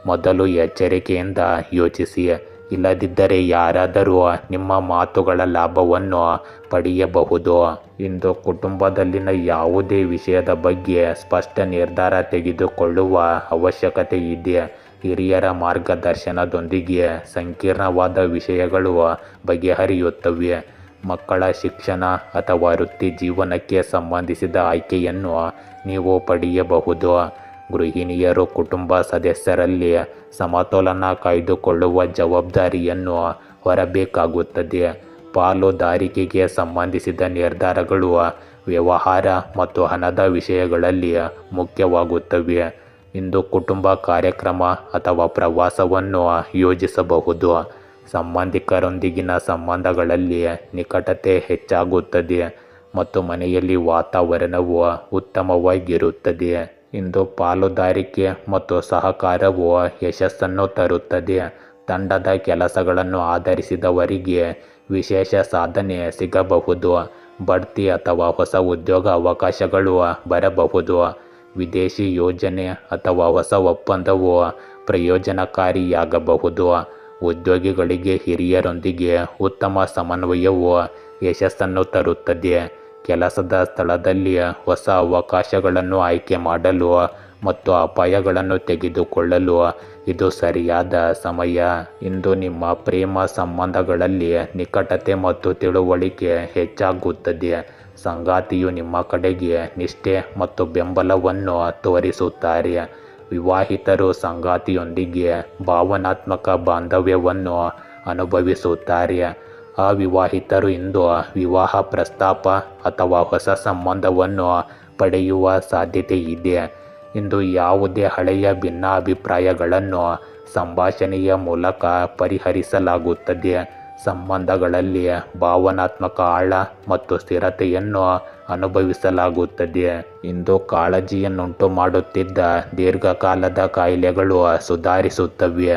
ಮೊದಲು ಎಚ್ಚರಿಕೆಯಿಂದ ಯೋಚಿಸಿ, ಇಲ್ಲದಿದ್ದರೆ ಯಾರಾದರೂ ನಿಮ್ಮ ಮಾತುಗಳ ಲಾಭವನ್ನು ಪಡೆಯಬಹುದು. ಇಂದು ಕುಟುಂಬದಲ್ಲಿನ ಯಾವುದೇ ವಿಷಯದ ಬಗ್ಗೆ ಸ್ಪಷ್ಟ ನಿರ್ಧಾರ ತೆಗೆದುಕೊಳ್ಳುವ ಅವಶ್ಯಕತೆ ಇದೆ. ಹಿರಿಯರ ಮಾರ್ಗದರ್ಶನದೊಂದಿಗೆ ಸಂಕೀರ್ಣವಾದ ವಿಷಯಗಳು ಬಗೆಹರಿಯುತ್ತವೆ. ಮಕ್ಕಳ ಶಿಕ್ಷಣ ಅಥವಾ ವೃತ್ತಿ ಜೀವನಕ್ಕೆ ಸಂಬಂಧಿಸಿದ ಆಯ್ಕೆಯನ್ನು ನೀವು ಪಡೆಯಬಹುದು. ಗೃಹಿಣಿಯರು ಕುಟುಂಬ ಸದಸ್ಯರಲ್ಲಿ ಸಮತೋಲನ ಕಾಯ್ದುಕೊಳ್ಳುವ ಜವಾಬ್ದಾರಿಯನ್ನು ಹೊರಬೇಕಾಗುತ್ತದೆ. ಪಾಲುದಾರಿಕೆಗೆ ಸಂಬಂಧಿಸಿದ ನಿರ್ಧಾರಗಳು ವ್ಯವಹಾರ ಮತ್ತು ಹಣದ ವಿಷಯಗಳಲ್ಲಿ ಮುಖ್ಯವಾಗುತ್ತವೆ. ಇಂದು ಕುಟುಂಬ ಕಾರ್ಯಕ್ರಮ ಅಥವಾ ಪ್ರವಾಸವನ್ನು ಯೋಜಿಸಬಹುದು. ಸಂಬಂಧಿಕರೊಂದಿಗಿನ ಸಂಬಂಧಗಳಲ್ಲಿ ನಿಕಟತೆ ಹೆಚ್ಚಾಗುತ್ತದೆ ಮತ್ತು ಮನೆಯಲ್ಲಿ ವಾತಾವರಣವು ಉತ್ತಮವಾಗಿರುತ್ತದೆ. ಇಂದು ಪಾಲುದಾರಿಕೆ ಮತ್ತು ಸಹಕಾರವು ಯಶಸ್ಸನ್ನು ತರುತ್ತದೆ. ತಂಡದ ಕೆಲಸಗಳನ್ನು ಆಧರಿಸಿದವರಿಗೆ ವಿಶೇಷ ಸಾಧನೆ ಸಿಗಬಹುದು. ಬಡ್ತಿ ಅಥವಾ ಹೊಸ ಉದ್ಯೋಗ ಅವಕಾಶಗಳು ಬರಬಹುದು. ವಿದೇಶಿ ಯೋಜನೆ ಅಥವಾ ಹೊಸ ಒಪ್ಪಂದವು ಪ್ರಯೋಜನಕಾರಿಯಾಗಬಹುದು. ಉದ್ಯೋಗಿಗಳಿಗೆ ಹಿರಿಯರೊಂದಿಗೆ ಉತ್ತಮ ಸಮನ್ವಯವು ಯಶಸ್ಸನ್ನು ತರುತ್ತದೆ. ಕೆಲಸದ ಸ್ಥಳದಲ್ಲಿ ಹೊಸ ಅವಕಾಶಗಳನ್ನು ಆಯ್ಕೆ ಮಾಡಲು ಮತ್ತು ಅಪಾಯಗಳನ್ನು ತೆಗೆದುಕೊಳ್ಳಲು ಇದು ಸರಿಯಾದ ಸಮಯ. ಇಂದು ನಿಮ್ಮ ಪ್ರೇಮ ಸಂಬಂಧಗಳಲ್ಲಿ ನಿಕಟತೆ ಮತ್ತು ತಿಳುವಳಿಕೆ ಹೆಚ್ಚಾಗುತ್ತದೆ. ಸಂಗಾತಿಯು ನಿಮ್ಮ ಕಡೆಗೆ ನಿಷ್ಠೆ ಮತ್ತು ಬೆಂಬಲವನ್ನು ತೋರಿಸುತ್ತಾರೆ. ವಿವಾಹಿತರು ಸಂಗಾತಿಯೊಂದಿಗೆ ಭಾವನಾತ್ಮಕ ಬಾಂಧವ್ಯವನ್ನು ಅನುಭವಿಸುತ್ತಾರೆ. ಅವಿವಾಹಿತರು ಇಂದು ವಿವಾಹ ಪ್ರಸ್ತಾಪ ಅಥವಾ ಹೊಸ ಸಂಬಂಧವನ್ನು ಪಡೆಯುವ ಸಾಧ್ಯತೆ ಇದೆ. ಇಂದು ಯಾವುದೇ ಹಳೆಯ ಭಿನ್ನಾಭಿಪ್ರಾಯಗಳನ್ನು ಸಂಭಾಷಣೆಯ ಮೂಲಕ ಪರಿಹರಿಸಲಾಗುತ್ತದೆ. ಸಂಬಂಧಗಳಲ್ಲಿ ಭಾವನಾತ್ಮಕ ಆಳ ಮತ್ತು ಸ್ಥಿರತೆಯನ್ನು ಅನುಭವಿಸಲಾಗುತ್ತದೆ. ಇಂದು ಕಾಳಜಿಯನ್ನುಂಟು ಮಾಡುತ್ತಿದ್ದ ದೀರ್ಘಕಾಲದ ಕಾಯಿಲೆಗಳು ಸುಧಾರಿಸುತ್ತವೆ.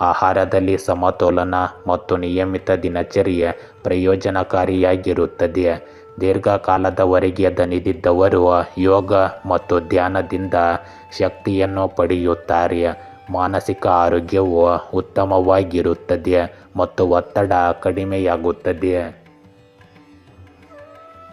ಆಹಾರದಲ್ಲಿ ಸಮತೋಲನ ಮತ್ತು ನಿಯಮಿತ ದಿನಚರ್ಯೆ ಪ್ರಯೋಜನಕಾರಿಯಾಗಿರುತ್ತದೆ. ದೀರ್ಘಕಾಲದವರೆಗೆ ದಣಿದಿದ್ದವರು ಯೋಗ ಮತ್ತು ಧ್ಯಾನದಿಂದ ಶಕ್ತಿಯನ್ನು ಪಡೆಯುತ್ತಾರೆ. ಮಾನಸಿಕ ಆರೋಗ್ಯವು ಉತ್ತಮವಾಗಿರುತ್ತದೆ ಮತ್ತು ಒತ್ತಡ ಕಡಿಮೆಯಾಗುತ್ತದೆ.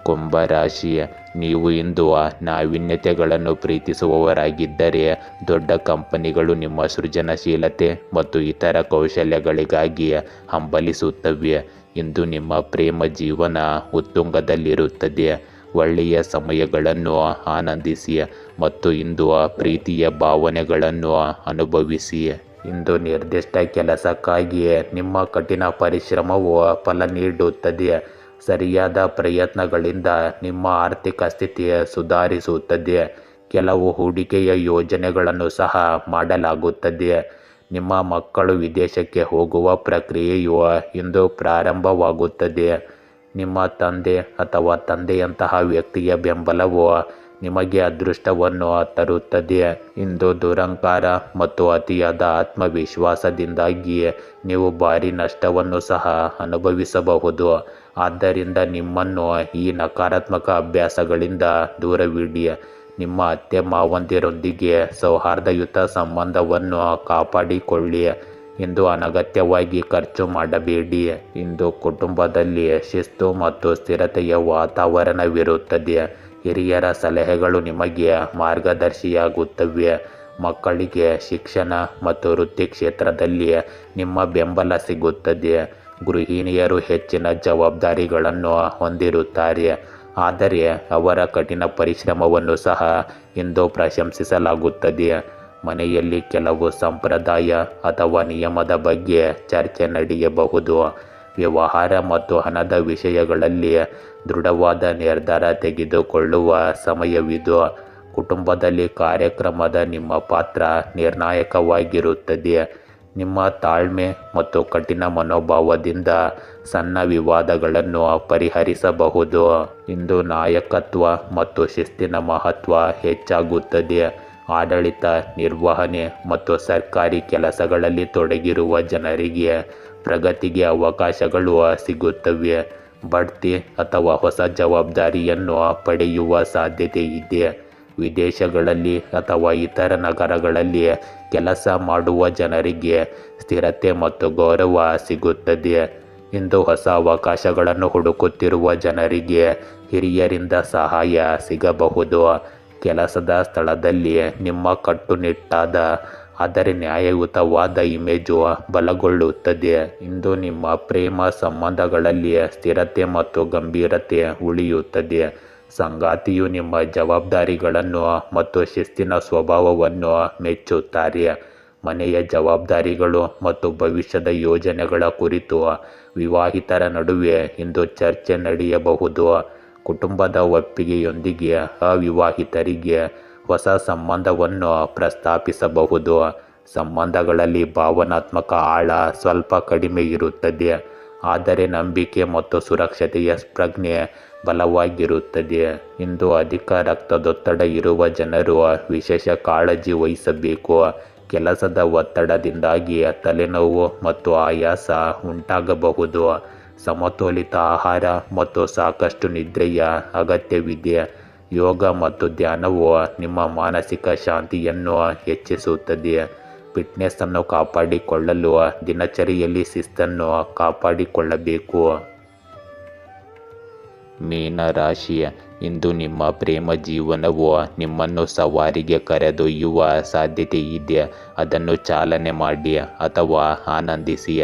ಕುಂಭರಾಶಿ, ನೀವು ಇಂದು ನಾವೀನ್ಯತೆಗಳನ್ನು ಪ್ರೀತಿಸುವವರಾಗಿದ್ದರೆ ದೊಡ್ಡ ಕಂಪನಿಗಳು ನಿಮ್ಮ ಸೃಜನಶೀಲತೆ ಮತ್ತು ಇತರ ಕೌಶಲ್ಯಗಳಿಗಾಗಿ ಹಂಬಲಿಸುತ್ತವೆ. ಇಂದು ನಿಮ್ಮ ಪ್ರೇಮ ಜೀವನ ಉತ್ತುಂಗದಲ್ಲಿರುತ್ತದೆ. ಒಳ್ಳೆಯ ಸಮಯಗಳನ್ನು ಆನಂದಿಸಿ ಮತ್ತು ಇಂದು ಪ್ರೀತಿಯ ಭಾವನೆಗಳನ್ನು ಅನುಭವಿಸಿ. ಇಂದು ನಿರ್ದಿಷ್ಟ ಕೆಲಸಕ್ಕಾಗಿ ನಿಮ್ಮ ಕಠಿಣ ಪರಿಶ್ರಮವು ಫಲ ನೀಡುತ್ತದೆ. ಸರಿಯಾದ ಪ್ರಯತ್ನಗಳಿಂದ ನಿಮ್ಮ ಆರ್ಥಿಕ ಸ್ಥಿತಿ ಸುಧಾರಿಸುತ್ತದೆ. ಕೆಲವು ಹೂಡಿಕೆಯ ಯೋಜನೆಗಳನ್ನು ಸಹ ಮಾಡಲಾಗುತ್ತದೆ. ನಿಮ್ಮ ಮಕ್ಕಳು ವಿದೇಶಕ್ಕೆ ಹೋಗುವ ಪ್ರಕ್ರಿಯೆಯು ಇಂದು ಪ್ರಾರಂಭವಾಗುತ್ತದೆ. ನಿಮ್ಮ ತಂದೆ ಅಥವಾ ತಂದೆಯಂತಹ ವ್ಯಕ್ತಿಯ ಬೆಂಬಲವು ನಿಮಗೆ ಅದೃಷ್ಟವನ್ನು ತರುತ್ತದೆ. ಇಂದು ದುರಹಂಕಾರ ಮತ್ತು ಅತಿಯಾದ ಆತ್ಮವಿಶ್ವಾಸದಿಂದಾಗಿ ನೀವು ಭಾರೀ ನಷ್ಟವನ್ನು ಸಹ ಅನುಭವಿಸಬಹುದು. ಆದ್ದರಿಂದ ನಿಮ್ಮನ್ನು ಈ ನಕಾರಾತ್ಮಕ ಅಭ್ಯಾಸಗಳಿಂದ ದೂರವಿಡಿ. ನಿಮ್ಮ ಅತ್ತೆ ಮಾವಂದಿರೊಂದಿಗೆ ಸೌಹಾರ್ದಯುತ ಸಂಬಂಧವನ್ನು ಕಾಪಾಡಿಕೊಳ್ಳಿ. ಇಂದು ಅನಗತ್ಯವಾಗಿ ಖರ್ಚು ಮಾಡಬೇಡಿ. ಇಂದು ಕುಟುಂಬದಲ್ಲಿ ಶಿಸ್ತು ಮತ್ತು ಸ್ಥಿರತೆಯ ವಾತಾವರಣವಿರುತ್ತದೆ. ಹಿರಿಯರ ಸಲಹೆಗಳು ನಿಮಗೆ ಮಾರ್ಗದರ್ಶಿಯಾಗುತ್ತವೆ. ಮಕ್ಕಳಿಗೆ ಶಿಕ್ಷಣ ಮತ್ತು ವೃತ್ತಿ ಕ್ಷೇತ್ರದಲ್ಲಿ ನಿಮ್ಮ ಬೆಂಬಲ ಸಿಗುತ್ತದೆ. ಗೃಹಿಣಿಯರು ಹೆಚ್ಚಿನ ಜವಾಬ್ದಾರಿಗಳನ್ನು ಹೊಂದಿರುತ್ತಾರೆ, ಆದರೆ ಅವರ ಕಠಿಣ ಪರಿಶ್ರಮವನ್ನು ಸಹ ಇಂದು ಪ್ರಶಂಸಿಸಲಾಗುತ್ತದೆ. ಮನೆಯಲ್ಲಿ ಕೆಲವು ಸಂಪ್ರದಾಯ ಅಥವಾ ನಿಯಮದ ಬಗ್ಗೆ ಚರ್ಚೆ ನಡೆಯಬಹುದು. ವ್ಯವಹಾರ ಮತ್ತು ಹಣದ ವಿಷಯಗಳಲ್ಲಿ ದೃಢವಾದ ನಿರ್ಧಾರ ತೆಗೆದುಕೊಳ್ಳುವ ಸಮಯವಿದು. ಕುಟುಂಬದಲ್ಲಿ ಕಾರ್ಯಕ್ರಮದ ನಿಮ್ಮ ಪಾತ್ರ ನಿರ್ಣಾಯಕವಾಗಿರುತ್ತದೆ. ನಿಮ್ಮ ತಾಳ್ಮೆ ಮತ್ತು ಕಠಿಣ ಮನೋಭಾವದಿಂದ ಸಣ್ಣ ವಿವಾದಗಳನ್ನು ಪರಿಹರಿಸಬಹುದು. ಇಂದು ನಾಯಕತ್ವ ಮತ್ತು ಶಿಸ್ತಿನ ಮಹತ್ವ ಹೆಚ್ಚಾಗುತ್ತದೆ. ಆಡಳಿತ, ನಿರ್ವಹಣೆ ಮತ್ತು ಸರ್ಕಾರಿ ಕೆಲಸಗಳಲ್ಲಿ ತೊಡಗಿರುವ ಜನರಿಗೆ ಪ್ರಗತಿಗೆ ಅವಕಾಶಗಳು ಸಿಗುತ್ತವೆ. ಬಡ್ತಿ ಅಥವಾ ಹೊಸ ಜವಾಬ್ದಾರಿಯನ್ನು ಪಡೆಯುವ ಸಾಧ್ಯತೆ ಇದೆ. ವಿದೇಶಗಳಲ್ಲಿ ಅಥವಾ ಇತರ ನಗರಗಳಲ್ಲಿ ಕೆಲಸ ಮಾಡುವ ಜನರಿಗೆ ಸ್ಥಿರತೆ ಮತ್ತು ಗೌರವ ಸಿಗುತ್ತದೆ. ಇಂದು ಹೊಸ ಅವಕಾಶಗಳನ್ನು ಹುಡುಕುತ್ತಿರುವ ಜನರಿಗೆ ಹಿರಿಯರಿಂದ ಸಹಾಯ ಸಿಗಬಹುದು. ಕೆಲಸದ ಸ್ಥಳದಲ್ಲಿ ನಿಮ್ಮ ಕಟ್ಟುನಿಟ್ಟಾದ ಆದರೆ ನ್ಯಾಯಯುತವಾದ ಇಮೇಜು ಬಲಗೊಳ್ಳುತ್ತದೆ. ಇಂದು ನಿಮ್ಮ ಪ್ರೇಮ ಸಂಬಂಧಗಳಲ್ಲಿ ಸ್ಥಿರತೆ ಮತ್ತು ಗಂಭೀರತೆ ಉಳಿಯುತ್ತದೆ. ಸಂಗಾತಿಯು ನಿಮ್ಮ ಜವಾಬ್ದಾರಿಗಳನ್ನು ಮತ್ತು ಶಿಸ್ತಿನ ಸ್ವಭಾವವನ್ನು ಮೆಚ್ಚುತ್ತಾರೆ. ಮನೆಯ ಜವಾಬ್ದಾರಿಗಳು ಮತ್ತು ಭವಿಷ್ಯದ ಯೋಜನೆಗಳ ಕುರಿತು ವಿವಾಹಿತರ ನಡುವೆ ಇಂದು ಚರ್ಚೆ ನಡೆಯಬಹುದು. ಕುಟುಂಬದ ಒಪ್ಪಿಗೆಯೊಂದಿಗೆ ಅವಿವಾಹಿತರಿಗೆ ಹೊಸ ಸಂಬಂಧವನ್ನು ಪ್ರಸ್ತಾಪಿಸಬಹುದು. ಸಂಬಂಧಗಳಲ್ಲಿ ಭಾವನಾತ್ಮಕ ಆಳ ಸ್ವಲ್ಪ ಕಡಿಮೆ ಇರುತ್ತದೆ, ಆದರೆ ನಂಬಿಕೆ ಮತ್ತು ಸುರಕ್ಷತೆಯ ಪ್ರಜ್ಞೆ ಬಲವಾಗಿರುತ್ತದೆ. ಇಂದು ಅಧಿಕ ರಕ್ತದೊತ್ತಡ ಇರುವ ಜನರು ವಿಶೇಷ ಕಾಳಜಿ ವಹಿಸಬೇಕು. ಕೆಲಸದ ಒತ್ತಡದಿಂದಾಗಿ ತಲೆನೋವು ಮತ್ತು ಆಯಾಸ ಉಂಟಾಗಬಹುದು. ಸಮತೋಲಿತ ಆಹಾರ ಮತ್ತು ಸಾಕಷ್ಟು ನಿದ್ರೆಯ ಅಗತ್ಯವಿದೆ. ಯೋಗ ಮತ್ತು ಧ್ಯಾನವು ನಿಮ್ಮ ಮಾನಸಿಕ ಶಾಂತಿಯನ್ನು ಹೆಚ್ಚಿಸುತ್ತದೆ. ಫಿಟ್ನೆಸ್ ಅನ್ನು ಕಾಪಾಡಿಕೊಳ್ಳಲು ದಿನಚರಿಯಲ್ಲಿ ಶಿಸ್ತನ್ನು ಕಾಪಾಡಿಕೊಳ್ಳಬೇಕು. ಮೀನರಾಶಿ, ಇಂದು ನಿಮ್ಮ ಪ್ರೇಮ ಜೀವನವು ನಿಮ್ಮನ್ನು ಸವಾರಿಗೆ ಕರೆದೊಯ್ಯುವ ಸಾಧ್ಯತೆ ಇದೆ. ಅದನ್ನು ಚಾಲನೆ ಮಾಡಿ ಅಥವಾ ಆನಂದಿಸಿ.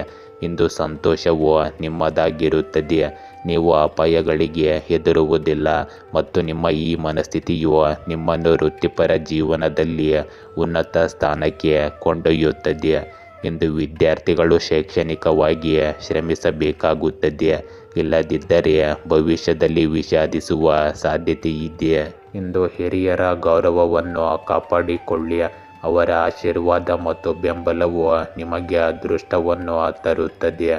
ಇಂದು ಸಂತೋಷವು ನಿಮ್ಮದಾಗಿರುತ್ತದೆ. ನೀವು ಅಪಾಯಗಳಿಗೆ ಹೆದರುವುದಿಲ್ಲ ಮತ್ತು ನಿಮ್ಮ ಈ ಮನಸ್ಥಿತಿಯು ನಿಮ್ಮನ್ನು ವೃತ್ತಿಪರ ಜೀವನದಲ್ಲಿ ಉನ್ನತ ಸ್ಥಾನಕ್ಕೆ ಕೊಂಡೊಯ್ಯುತ್ತದೆ. ಇಂದು ವಿದ್ಯಾರ್ಥಿಗಳು ಶೈಕ್ಷಣಿಕವಾಗಿ ಶ್ರಮಿಸಬೇಕಾಗುತ್ತದೆ, ಇಲ್ಲದಿದ್ದರೆ ಭವಿಷ್ಯದಲ್ಲಿ ವಿಷಾದಿಸುವ ಸಾಧ್ಯತೆ ಇದೆ. ಇಂದು ಹಿರಿಯರ ಗೌರವವನ್ನು ಕಾಪಾಡಿಕೊಳ್ಳಿ. ಅವರ ಆಶೀರ್ವಾದ ಮತ್ತು ಬೆಂಬಲವು ನಿಮಗೆ ಅದೃಷ್ಟವನ್ನು ತರುತ್ತದೆ.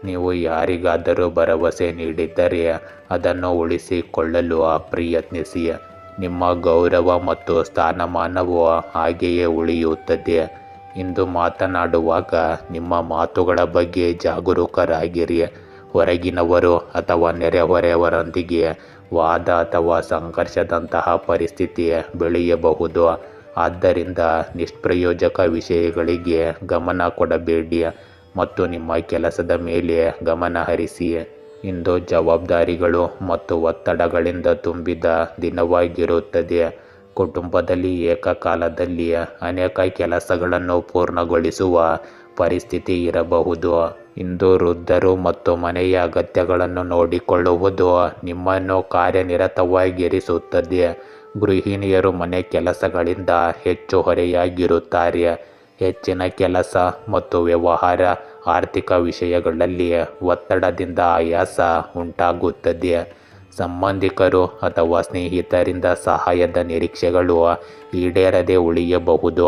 ನೀವು ಯಾರಿಗಾದರೂ ಭರವಸೆ ನೀಡಿದ್ದರೆ ಅದನ್ನು ಉಳಿಸಿಕೊಳ್ಳಲು ಪ್ರಯತ್ನಿಸಿ. ನಿಮ್ಮ ಗೌರವ ಮತ್ತು ಸ್ಥಾನಮಾನವು ಹಾಗೆಯೇ ಉಳಿಯುತ್ತದೆ. ಇಂದು ಮಾತನಾಡುವಾಗ ನಿಮ್ಮ ಮಾತುಗಳ ಬಗ್ಗೆ ಜಾಗರೂಕರಾಗಿರಿ. ಹೊರಗಿನವರು ಅಥವಾ ನೆರೆಹೊರೆಯವರೊಂದಿಗೆ ವಾದ ಅಥವಾ ಸಂಘರ್ಷದಂತಹ ಪರಿಸ್ಥಿತಿ ಬೆಳೆಯಬಹುದು. ಆದ್ದರಿಂದ ನಿಷ್ಪ್ರಯೋಜಕ ವಿಷಯಗಳಿಗೆ ಗಮನ ಕೊಡಬೇಡಿ ಮತ್ತು ನಿಮ್ಮ ಕೆಲಸದ ಮೇಲೆ ಗಮನ ಹರಿಸಿ. ಇಂದು ಜವಾಬ್ದಾರಿಗಳು ಮತ್ತು ಒತ್ತಡಗಳಿಂದ ತುಂಬಿದ ದಿನವಾಗಿರುತ್ತದೆ. ಕುಟುಂಬದಲ್ಲಿ ಏಕಕಾಲದಲ್ಲಿ ಅನೇಕ ಕೆಲಸಗಳನ್ನು ಪೂರ್ಣಗೊಳಿಸುವ ಪರಿಸ್ಥಿತಿ ಇರಬಹುದು. ಇಂದು ವೃದ್ಧರು ಮತ್ತು ಮನೆಯ ಅಗತ್ಯಗಳನ್ನು ನೋಡಿಕೊಳ್ಳುವುದು ನಿಮ್ಮನ್ನು ಕಾರ್ಯನಿರತವಾಗಿರಿಸುತ್ತದೆ. ಗೃಹಿಣಿಯರು ಮನೆ ಕೆಲಸಗಳಿಂದ ಹೆಚ್ಚು ಹೊರೆಯಾಗಿರುತ್ತಾರೆ. ಹೆಚ್ಚಿನ ಕೆಲಸ ಮತ್ತು ವ್ಯವಹಾರ, ಆರ್ಥಿಕ ವಿಷಯಗಳಲ್ಲಿ ಒತ್ತಡದಿಂದ ಆಯಾಸ ಉಂಟಾಗುತ್ತದೆ. ಸಂಬಂಧಿಕರು ಅಥವಾ ಸ್ನೇಹಿತರಿಂದ ಸಹಾಯದ ನಿರೀಕ್ಷೆಗಳು ಈಡೇರದೆ ಉಳಿಯಬಹುದು.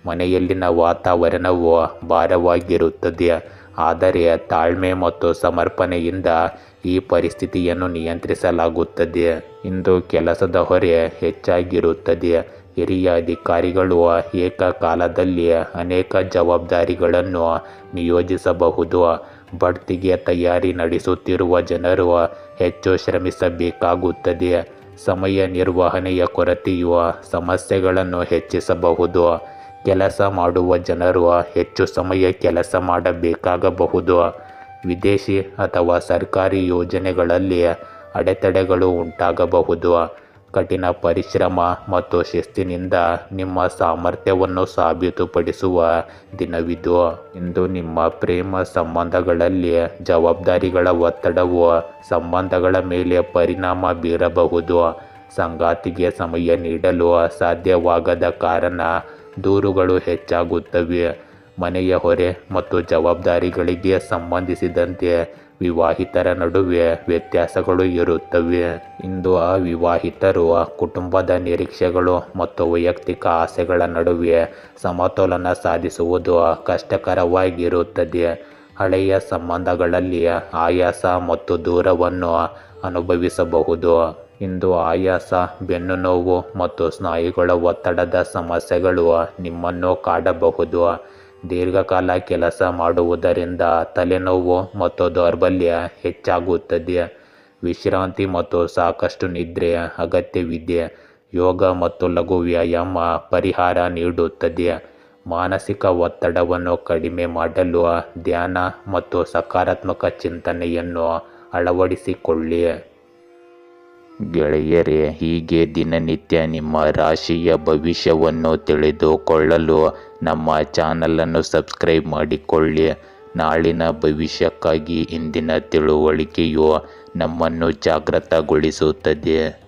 ಮನೆಯಲ್ಲಿನ ವಾತಾವರಣವು ಭಾರವಾಗಿರುತ್ತದೆ, ಆದರೆ ತಾಳ್ಮೆ ಮತ್ತು ಸಮರ್ಪಣೆಯಿಂದ ಈ ಪರಿಸ್ಥಿತಿಯನ್ನು ನಿಯಂತ್ರಿಸಲಾಗುತ್ತದೆ. ಇಂದು ಕೆಲಸದ ಹೊರೆ ಹೆಚ್ಚಾಗಿರುತ್ತದೆ. ಹಿರಿಯ ಅಧಿಕಾರಿಗಳು ಏಕಕಾಲದಲ್ಲಿ ಅನೇಕ ಜವಾಬ್ದಾರಿಗಳನ್ನು ನಿಯೋಜಿಸಬಹುದು. ಬಡ್ತಿಗೆ ತಯಾರಿ ನಡೆಸುತ್ತಿರುವ ಜನರು ಹೆಚ್ಚು ಶ್ರಮಿಸಬೇಕಾಗುತ್ತದೆ. ಸಮಯ ನಿರ್ವಹಣೆಯ ಕೊರತೆಯು ಸಮಸ್ಯೆಗಳನ್ನು ಹೆಚ್ಚಿಸಬಹುದು. ಕೆಲಸ ಮಾಡುವ ಜನರು ಹೆಚ್ಚು ಸಮಯ ಕೆಲಸ ಮಾಡಬೇಕಾಗಬಹುದು. ವಿದೇಶಿ ಅಥವಾ ಸರ್ಕಾರಿ ಯೋಜನೆಗಳಲ್ಲಿ ಅಡೆತಡೆಗಳು ಉಂಟಾಗಬಹುದು. ಕಠಿಣ ಪರಿಶ್ರಮ ಮತ್ತು ಶಿಸ್ತಿನಿಂದ ನಿಮ್ಮ ಸಾಮರ್ಥ್ಯವನ್ನು ಸಾಬೀತುಪಡಿಸುವ ದಿನವಿದು. ಇಂದು ನಿಮ್ಮ ಪ್ರೇಮ ಸಂಬಂಧಗಳಲ್ಲಿ ಜವಾಬ್ದಾರಿಗಳ ಒತ್ತಡವು ಸಂಬಂಧಗಳ ಮೇಲೆ ಪರಿಣಾಮ ಬೀರಬಹುದು. ಸಂಗಾತಿಗೆ ಸಮಯ ನೀಡಲು ಸಾಧ್ಯವಾಗದ ಕಾರಣ ದೂರುಗಳು ಹೆಚ್ಚಾಗುತ್ತವೆ. ಮನೆಯ ಹೊರೆ ಮತ್ತು ಜವಾಬ್ದಾರಿಗಳಿಗೆ ಸಂಬಂಧಿಸಿದಂತೆ ವಿವಾಹಿತರ ನಡುವೆ ವ್ಯತ್ಯಾಸಗಳು ಇರುತ್ತವೆ. ಇಂದು ಅವಿವಾಹಿತರು ಕುಟುಂಬದ ನಿರೀಕ್ಷೆಗಳು ಮತ್ತು ವೈಯಕ್ತಿಕ ಆಸೆಗಳ ನಡುವೆ ಸಮತೋಲನ ಸಾಧಿಸುವುದು ಕಷ್ಟಕರವಾಗಿರುತ್ತದೆ. ಹಳೆಯ ಸಂಬಂಧಗಳಲ್ಲಿ ಆಯಾಸ ಮತ್ತು ದೂರವನ್ನು ಅನುಭವಿಸಬಹುದು. ಇಂದು ಆಯಾಸ, ಬೆನ್ನುನೋವು ಮತ್ತು ಸ್ನಾಯುಗಳ ಒತ್ತಡದ ಸಮಸ್ಯೆಗಳು ನಿಮ್ಮನ್ನು ಕಾಡಬಹುದು. ದೀರ್ಘಕಾಲ ಕೆಲಸ ಮಾಡುವುದರಿಂದ ತಲೆನೋವು ಮತ್ತು ದೌರ್ಬಲ್ಯ ಹೆಚ್ಚಾಗುತ್ತದೆ. ವಿಶ್ರಾಂತಿ ಮತ್ತು ಸಾಕಷ್ಟು ನಿದ್ರೆ ಅಗತ್ಯವಿದೆ. ಯೋಗ ಮತ್ತು ಲಘು ವ್ಯಾಯಾಮ ಪರಿಹಾರ ನೀಡುತ್ತದೆ. ಮಾನಸಿಕ ಒತ್ತಡವನ್ನು ಕಡಿಮೆ ಮಾಡಲು ಧ್ಯಾನ ಮತ್ತು ಸಕಾರಾತ್ಮಕ ಚಿಂತನೆಯನ್ನು ಅಳವಡಿಸಿಕೊಳ್ಳಿ. ಗೆಳೆಯರೇ, ಹೀಗೆ ದಿನನಿತ್ಯ ನಿಮ್ಮ ರಾಶಿಯ ಭವಿಷ್ಯವನ್ನು ತಿಳಿದುಕೊಳ್ಳಲು ನಮ್ಮ ಚಾನಲನ್ನು ಸಬ್ಸ್ಕ್ರೈಬ್ ಮಾಡಿಕೊಳ್ಳಿ. ನಾಳಿನ ಭವಿಷ್ಯಕ್ಕಾಗಿ ಇಂದಿನ ತಿಳುವಳಿಕೆಯು ನಮ್ಮನ್ನು ಜಾಗೃತಗೊಳಿಸುತ್ತದೆ.